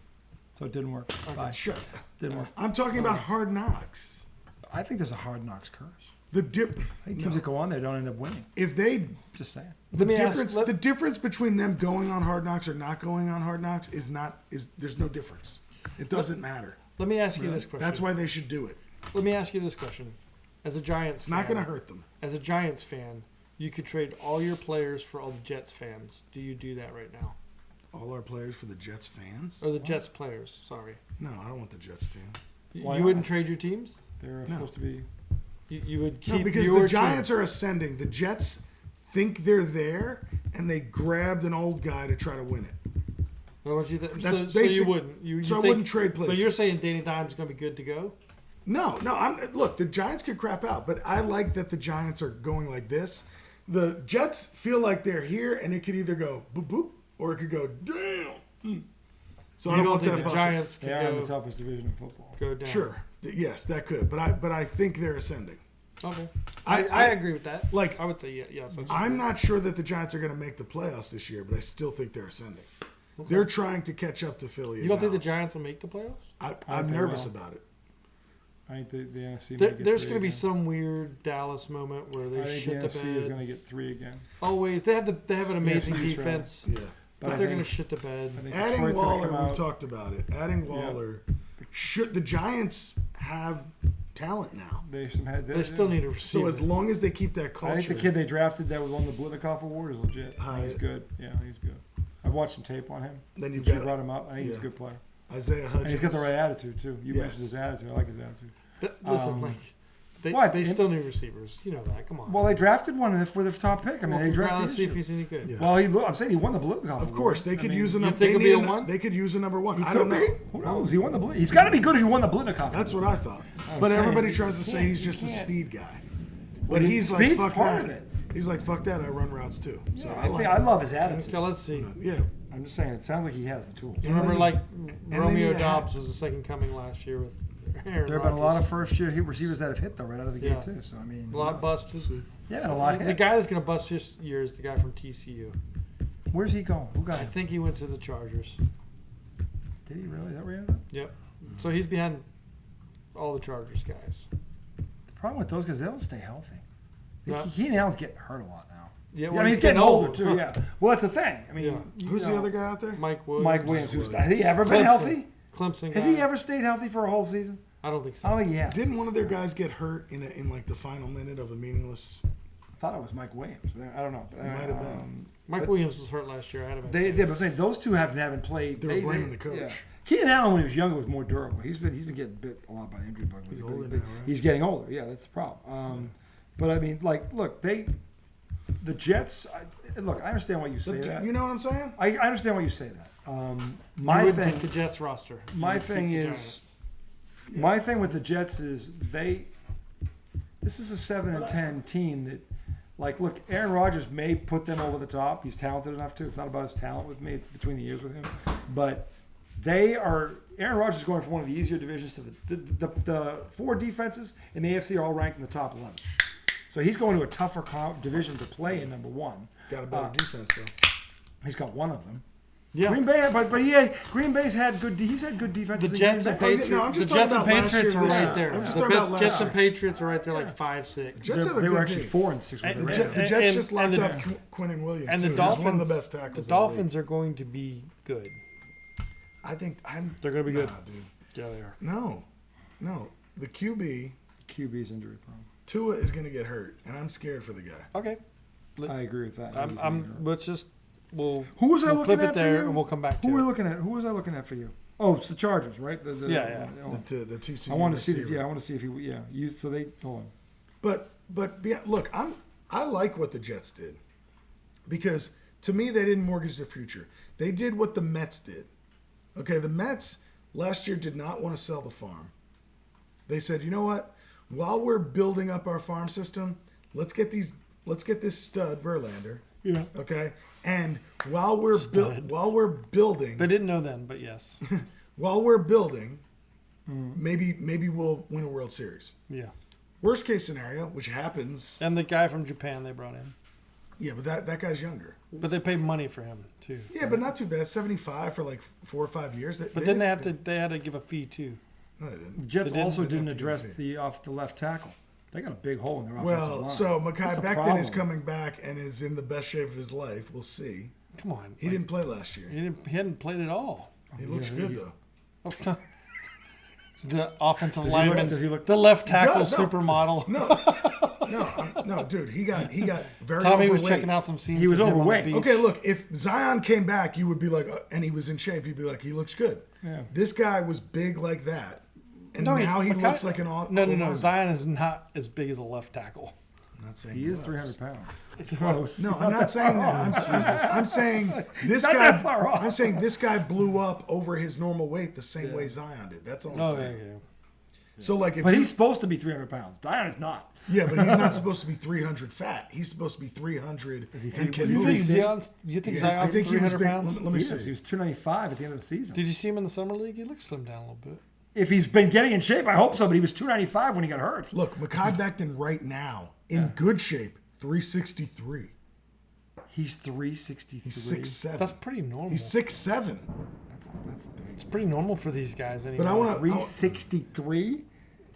So it didn't work. Bye. Shut. Didn't work. I'm talking about Hard Knocks. I think there's a Hard Knocks curse. The dip. I think teams that go on there don't end up winning. If they Just saying. Let me difference, ask. the difference between them going on Hard Knocks or not going on Hard Knocks is there's no difference. It doesn't matter. Let me ask you this question. That's why they should do it. Let me ask you this question. As a Giants It's not fan, going to hurt them. As a Giants fan, you could trade all your players for all the Jets fans. Do you do that right now? All our players for the Jets fans? Or the Jets players, sorry. No, I don't want the Jets team. Why You not? wouldn't trade your teams? They're No. supposed to be. You would keep No, because your the Giants team. are ascending. The Jets think they're there, and they grabbed an old guy to try to win it. What would you That's so you basic- wouldn't. You so I think- wouldn't trade So places. you're saying Danny Dimes is going to be good to go? No. Look, the Giants could crap out, but I like that the Giants are going like this. The Jets feel like they're here, and it could either go boop boop, or it could go damn. So I You don't don't want think that the busting. Giants They are in the could toughest division in football. go down? Sure, yes, that could, but I think they're ascending. Okay. I- I agree with that. like- I would say yes. I'm not sure that the Giants are going to make the playoffs this year, but I still think they're ascending. They're trying to catch up to Philly. You and don't think the Dallas. Giants will make the playoffs? I'm they nervous will. about it. I think the NFC. There's going going to be some weird Dallas moment where I they think the shit the NFC is bed. going to get 3 again. Always, they have an amazing Yeah, it's defense, Yeah. but I they're going to think- shit the bed. I think Adding Detroit's gonna Waller, come we've out. talked about it. Adding Waller, should the Giants have talent now? They They still need a receiver. So as long as they keep that culture, I think the kid they drafted that was on the Blitnikoff Award is legit. He's good. Yeah, he's good. I've watched some tape on him. Then you've Since you got brought him up. I think he's yeah. a good player. Isaiah And Hutchins. he's got the right attitude too. You Yes. mentioned his attitude. I like his attitude. Listen, like what? they still need receivers. You know that. Come on. Well, they drafted one for their top pick. I mean, they drafted. let's see if he's any good. Yeah. Well, I'm saying he won the Blitikoff. Of course, they could use a you number. think They, he'll be need a a- one? they could use a number one. I Could don't know. be. Who knows? He won the. He's got to be good if he won the Blitikoff. That's what I thought. I'm But saying, everybody you tries to say can't- he's you just a can't. speed guy. Well, But he's like, speed's fuck part that. of it. He's like, fuck that. I run routes too. So I like. I love his attitude. Okay, let's see. Yeah. I'm just saying, it sounds like he has the tools. And Remember, they like they Romeo need a Dobbs hat. was the second coming last year with Aaron There have been a lot Rodgers. of first-year receivers that have hit though right out of the Yeah. gate too. So I mean, A lot busted. yeah, and a lot The hit. guy that's going to bust this year is the guy from TCU. Where's he going? Who got I him? think he went to the Chargers. Did he really? Is that where he ended up? Yep. So he's behind all the Chargers guys. The problem with those guys, they don't stay healthy. No. Keenan Allen's getting hurt a lot now. Yeah, I well, mean, he's getting older too. Huh. Yeah. Well, that's the thing. I mean, Yeah. you Who's the know, other guy out there? Mike Williams. Mike Williams. Has he ever been Clemson. healthy? Clemson Has guy. he ever stayed healthy for a whole season? I don't think I so. don't think he has. Didn't one of their guys get hurt in like the final minute of a meaningless? I thought it was Mike Williams. I don't know. It might have been. Mike Williams was hurt last year. I had him. They but I'm saying those two haven't played. They were blaming the coach. Yeah. Keenan Allen, when he was younger, was more durable. He's been getting bit a lot by injury bugs. He's older but now, right? He's getting older. Yeah, that's the problem. But I mean, like, look, the Jets. Look, I understand why you say that. You know what I'm saying? I understand why you say that. You My would thing. pick the Jets roster. You My would pick thing the is. Giants. My thing with the Jets is this is a 7-10 team that, like, look, Aaron Rodgers may put them over the top. He's talented enough to. It's not about his talent with me. It's between the years with him. But Aaron Rodgers is going for one of the easier divisions to the 4 defenses in the AFC are all ranked in the top 11. So he's going to a tougher division to play in, number one. Got a better defense though. He's got one of them. Yeah. Green Bay, Green Bay's had good. He's had good defenses. The in Jets Green and Bay. Patriots. no, I'm The just Jets talking and about last Patriots year, are this right year. there. I'm just The talking about last Jets year. and Patriots are right there, like 5-6. Jets have a They were good actually team. 4-6 with And the the Rams. Jet- The Jets and- just locked and up the- Quinnen Williams And too. the He's Dolphins. one of the best tackles. The in Dolphins league. are going to be good. I think I'm. They're going to be good. Nah, dude. Yeah, they are. No. The QB QB's injury problem. Tua is going to get hurt, and I'm scared for the guy. Okay. I agree with that. Let's just we'll Who was I we'll looking clip at it for there you? and we'll come back to Who were it. looking at? Who was I looking at for you? Oh, it's the Chargers, right? Yeah. The TCU. I want to see. receiver. I want to see if he. Yeah. You. So they. Hold on. Look, I like what the Jets did because to me they didn't mortgage their future. They did what the Mets did. Okay, the Mets last year did not want to sell the farm. They said, you know what? while we're building up our farm system, let's get this stud Verlander. Yeah. Okay. And while we're building, They didn't know then, but yes. while we're building, maybe we'll win a World Series. Yeah. Worst case scenario, which happens. And the guy from Japan they brought in. Yeah, but that guy's younger. But they paid money for him too. Yeah, but not too bad. 75 for like 4 or 5 years. But then they had to give a fee too. No, they didn't. Jets They didn't- also they didn't didn't have to address give the off the left tackle. They got a big hole in their offensive line. Well, so That's Mekhi a Becton is problem. coming back and is in the best shape of his life. We'll see. Come on. He didn't play last year. He hadn't played at all. He looks good though. The offensive Does he look- lineman, does he look- the left tackle does, no. supermodel. No, dude. He got very Tommy was overweight. checking out some scenes. He was of him on the overweight. beach. Okay, look. If Zion came back, you would be like, and he was in shape. You'd be like, he looks good. Yeah. This guy was big like that, and No, now he he's- looks like an all. No. Zion is not as big as a left tackle. I'm not saying He is was. 300 pounds. Close. No, I'm not saying that. I'm saying this Not guy. that far off. I'm saying this guy blew up over his normal weight the same way Zion did. That's all I'm Oh, saying. yeah. So like, if But you- he's supposed to be 300 pounds. Dion is not. yeah, but he's not supposed to be 300 fat. He's supposed to be 300 he and three- can was he You move. think big? Zion's? You think Yeah, I Zion's think he was 300 big. pounds? Let me He see. is. He was 295 at the end of the season. Did you see him in the summer league? He looks slimmed down a little bit. If he's been getting in shape, I hope so. But he was 295 when he got hurt. Look, Mekhi Becton right now in good shape, 363. He's 363. He's 6'7". That's pretty normal. He's 6'7". That's big. It's pretty normal for these guys anyway. But I want to. 363.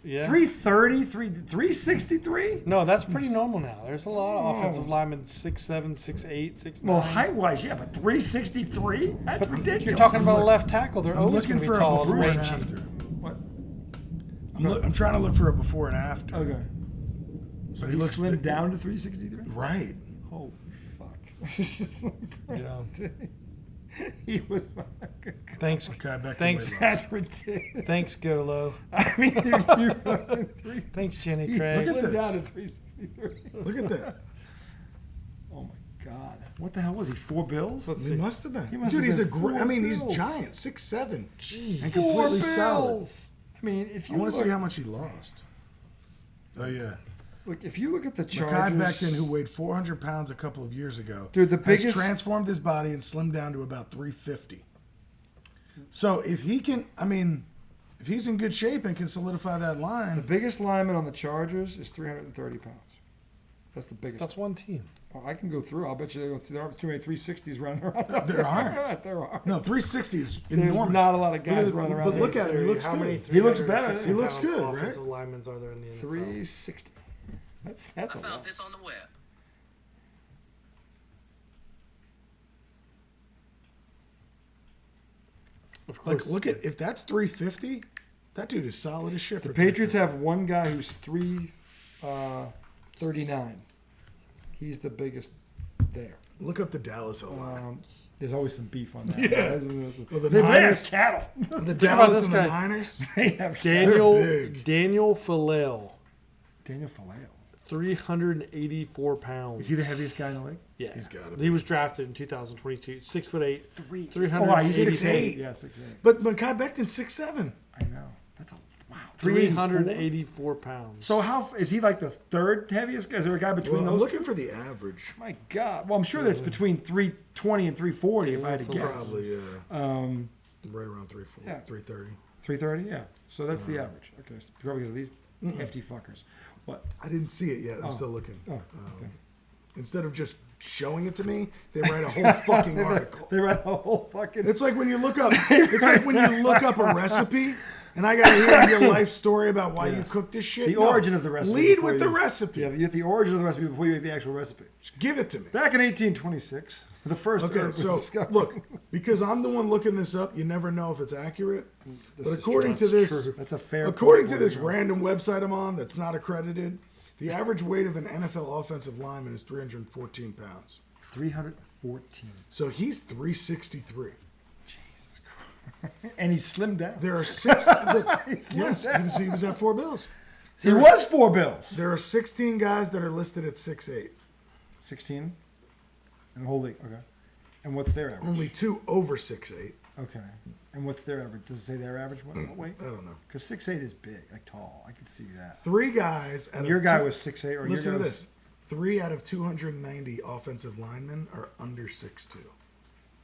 Yeah. 330. 363. No, that's pretty normal now. There's a lot of offensive linemen 6'7", 6'8", 6'9". Well, height wise, yeah, but 363? That's ridiculous. You're talking about a left tackle. They're I'm always looking going to for be a tall before and and rangy. after. What? I'm trying to look for a before and after. Okay. So He looks slimmed big. down to 363? Right. Holy fuck. Yeah. He was. Thanks. Mekhi Becton. Thanks. weight loss. That's ridiculous. Thanks, Golo. I mean, if you three, Thanks, Jenny he Craig. Look at slimmed this. down to 363. Look at that. Oh my God. What the hell was he? 4 bills? Let's He see. must have been. He must Dude, have he's been a great. I 4 mean, he's bills. giant, 6'7", and 4 completely bills. solid. I mean, if you I want to look, see how much he lost. Oh yeah. look, if you look at the Mekhi Chargers, Becton, who weighed 400 pounds a couple of years ago, Dude, the has biggest- transformed his body and slimmed down to about 350. So if he can, I mean, if he's in good shape and can solidify that the line, biggest lineman on the Chargers is 330 pounds. That's the biggest. That's one team. Oh, I can go through. I'll bet you there aren't too many 360s running around. There aren't. There are. no, 360 is There's enormous. not a lot of guys Look at- running around But there. look at him. He looks How many good. He looks better. 360 He looks pound good, right? offensive linemen are there in the NFL? 360. That's I a found lot. this on the web. Of course. Like, look at if that's 350, that dude is solid as shit. The For Patriots 350. have one guy who's 339. He's the biggest there. Look up the Dallas O-line. There's always some beef on that. Yeah. Well, the they Niners- have cattle. the about Dallas this and guy. the Niners. They have Daniel big. Falale, Daniel Faleo. 384 pounds. Is he the heaviest guy in the league? Yeah, He's gotta be. He was drafted in 2022. 6'8". 300. Oh, he's 6'8". 6'8". Yeah, 6'8". But Mekhi Becton's 6'7". I know. That's a wow. 384 pounds. So how is he like the third heaviest guy? Is there a guy between Well, I'm those? looking two? for the average. My God. Well, I'm sure that's between 320 and 340 if I had to guess. Probably, yeah. Right around 340, Yeah. 330. 330, yeah. So that's the average. Okay, so probably because of these hefty fuckers. What? I didn't see it yet. I'm still looking. Oh, okay. Instead of just showing it to me, they write a whole fucking article. They read the whole fucking. It's like when you look up. It's like when you look up a recipe, and I got to hear your life story about why you cook this shit. The No. origin of the recipe. Lead before with the you- recipe. Yeah, you get the origin of the recipe before you get the actual recipe. Just give it to me. Back in 1826, the first herb Okay, was so discovered. look, because I'm the one looking this up, you never know if it's accurate. This But is according true. to That's this, true. That's a fair. according point to this for you. random website I'm on that's not accredited, the average weight of an NFL offensive lineman is 314 pounds. 314. So he's 363. Jesus Christ. And he slimmed down. There are six. Yes, down. he was at 4 bills. He was 4 bills. There are 16 guys that are listed at 6'8". 16 in the whole league. Okay. And what's their average? Only 2 over 6'8". Okay. And what's their average? Does it say their average what weight? I don't know. Because 6'8" is big, like tall. I can see that. 3 guys. Out And of your guy two- was 6'8", or Listen your to guy was, this. 3 out of 290 offensive linemen are under 6'2".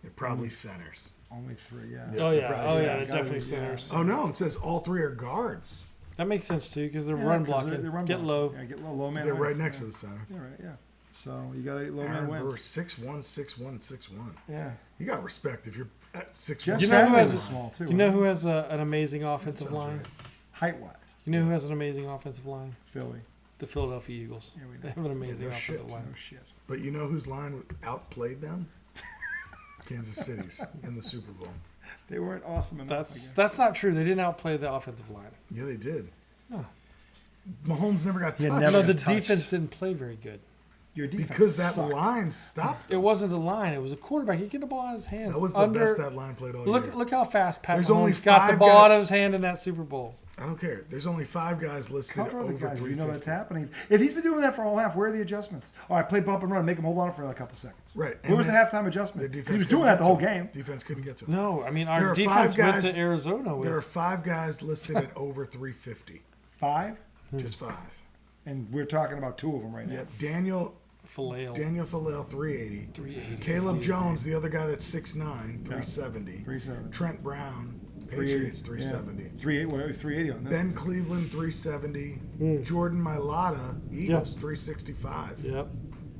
They're probably centers. only 3. Yeah. Oh yeah, Probably oh yeah, so. they're definitely centers. Oh no, it says all 3 are guards. That makes sense too because they're Yeah, run 'cause blocking. they run Get block. low. Yeah, get low. Low man. They're wins. right next yeah. to the center. Yeah, right. Yeah. So you got a low man Aaron Brewer, wins. 6'1", 6'1", 6'1". Yeah. You got respect if you're at 6'1". Jeff You know who Sanders has is small too. You know right? who has an amazing offensive Sounds line? right. height wise? You know who has an amazing offensive line? Philly. The Philadelphia Eagles. Yeah, we They know. have an amazing no offensive shit. line. No shit. But you know whose line outplayed them? Kansas City's in the Super Bowl. They weren't awesome enough. I That's guess. that's not true. They didn't outplay the offensive line. Yeah, they did. No. Mahomes never got Yeah, touched never No, the got touched. defense didn't play very good. Your defense because that sucked. line stopped. It wasn't the line. It was a quarterback. He get the ball out of his hands. That was the Under, best that line played all year. Look how fast Pat There's Mahomes only got the 5 ball guys- out of his hand in that Super Bowl. I don't care. There's only 5 guys listed Cover over the guys. If you know that's 350. happening. If he's been doing that for a whole half, where are the adjustments? All right, play bump and run. Make him hold on for a couple seconds. Right. Where was the then halftime adjustment? the 'Cause he was defense doing couldn't that the get whole to him. game. Defense couldn't get to him. No, I mean There our are defense 5 went guys- to Arizona with. There are 5 guys listed at over 350. 5, Just 5. and we're talking about 2 of them right now. Yeah, Daniel Filet. Falale, 380. 380. Caleb Jones, the other guy that's 6'9", 370. 370. Trent Brown, Patriots, 370. Yeah. 380. Well, it was 380 on this. Ben Cleveland, 370. Jordan Mailata, Eagles, 365. Yep.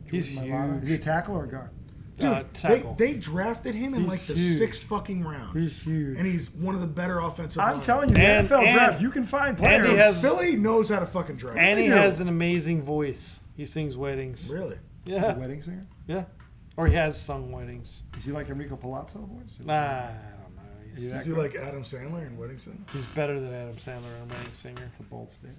He's Is he a huge. tackle or a guard? Dude, Tackle. they drafted him in He's like the huge. 6th fucking round. He's huge. And he's one of the better offensive I'm linemen. telling you, the And- NFL and- draft, you can find and players. he has- Philly knows how to fucking draft. And he do. has an amazing voice. He sings weddings. Really? He's a Yeah. wedding singer. Yeah. Or he has sung weddings. Is he like Enrico Palazzo voice? Nah, I don't know. Is he Is that he good? like Adam Sandler in Wedding Singer? He's better than Adam Sandler and Wedding Singer. That's a bold statement.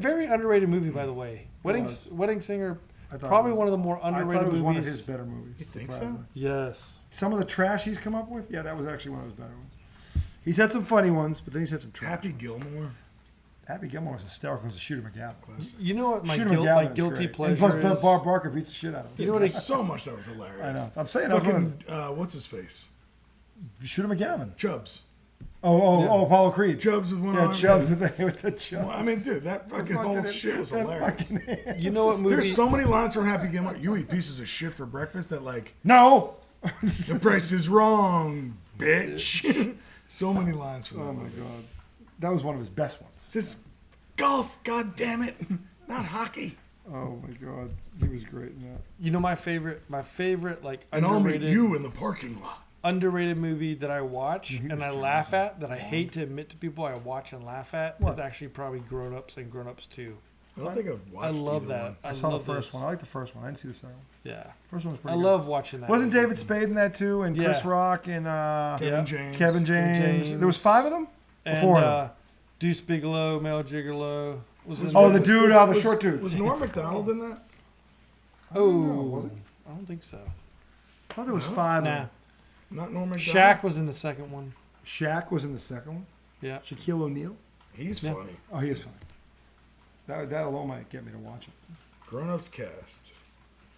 Very underrated movie, by the way. was. Wedding Singer, I thought probably it was, one of the more I underrated thought it was movies. one of his better movies. You think so? surprisingly. Yes. Some of the trash he's come up with, yeah, that was actually one of his better ones. He's had some funny ones, but then he's had some trash. Happy Gilmore. Happy Gilmore was hysterical as a Shooter McGavin. You know what my, Shooter guilt, McGavin my is guilty great. pleasure And plus, is? Bob Barker beats the shit out of him. You know what? There's so much that was hilarious. I know. I'm saying that was one Fucking, what's his face? Shooter McGavin. Chubbs. Oh, Apollo Creed. Chubbs was one Yeah, of Chubbs with the Chubbs. Well, I mean, dude, that fucking whole shit was hilarious. You know what movie? There's so many lines from Happy Gilmore. You eat pieces of shit for breakfast that, like, No. the price is wrong, bitch. So many lines from that Oh my movie. god, that was one of his best ones. It's just golf, god damn it, not hockey. Oh my god, he was great in that. You know my favorite like And I'll meet underrated, you in the parking lot. underrated movie that I watch Mm-hmm. and I laugh at that I hate to admit to people I watch and laugh at What? is actually probably Grown Ups and Grown Ups 2. I don't think I've I watched love either that. one. I saw the love first this. one. I like the first one. I didn't see the second one. Yeah. First one was I pretty good. love watching that. Wasn't movie. David Spade in that too? And Chris Yeah. Rock and Kevin Yeah. James. Kevin James. There was 5 of them. and Four of them. Deuce Bigelow, Mel Gigolo was in Oh, there. the dude, the short dude. Was Norm Macdonald in that? Oh, was it? I don't think so. I thought there was 5 of Nah. them. Not Norm Macdonald? Shaq was in the second one. Shaq was in the second one. Yeah. Shaquille O'Neal. He's Yeah. funny. Oh, he is funny. That alone might get me to watch it. Grown Ups cast.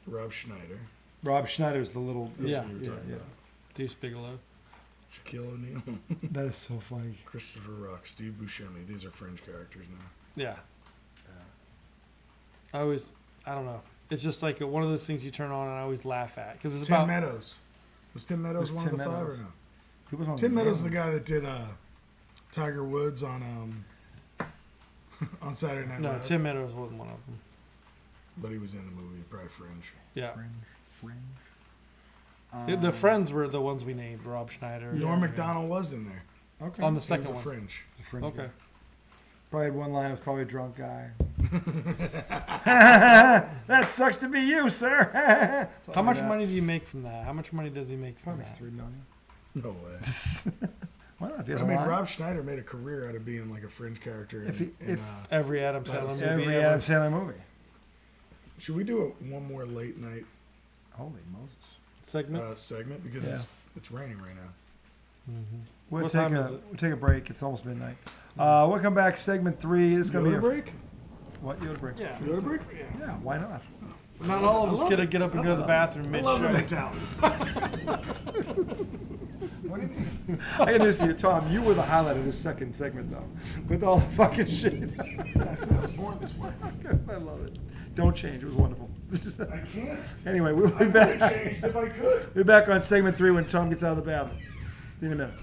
Rob Schneider. Rob Schneider's the little. That's Yeah. what we were talking about. Deuce Bigelow. Shaquille O'Neal. That is so funny. Christopher Rock. Steve Buscemi. These are fringe characters now. Yeah. I don't know. It's just like one of those things you turn on and I always laugh at because it's Tim about Meadows. Was Tim Meadows Who's one Tim of the 5 Meadows? or no? He was on Tim the Meadows is the game. guy that did Tiger Woods on on Saturday Night no. Live. Tim Meadows wasn't one of them. But he was in the movie, probably fringe. Yeah. Fringe. The friends were the ones we named. Rob Schneider. Norm Macdonald was in there. Okay. On the He was second a one. fringe. The Fringe Okay. guy. Probably had one line. It was probably a drunk guy. That sucks to be you, sir. How much money do you make from that? How much money does he make from Probably makes that? $3 million. No way. Why not? If he has I a mean, line. Rob Schneider made a career out of being like a fringe character. If Every Adam Adam Sandler Sandler. movie every ever. Adam Sandler movie. should we do one more late night Holy Moses. segment. segment because Yeah. it's raining right now. We'll What take time a is it? we'll take a break. It's almost midnight. We'll come back. Segment 3. This is gonna be Yoda a break? What Yoda break? Yeah. Yoda break? Yeah. Why not? Not all of us get to get up and go to the bathroom I love the mid-show. mentality. What do you mean? I got news for you, Tom. You were the highlight of this second segment, though, with all the fucking shit. I said I was born this way. I love it. Don't change. It was wonderful. I can't. Anyway, we'll I be would have back. changed if I could. We'll be back on segment 3 when Tom gets out of the bathroom. See you in a minute.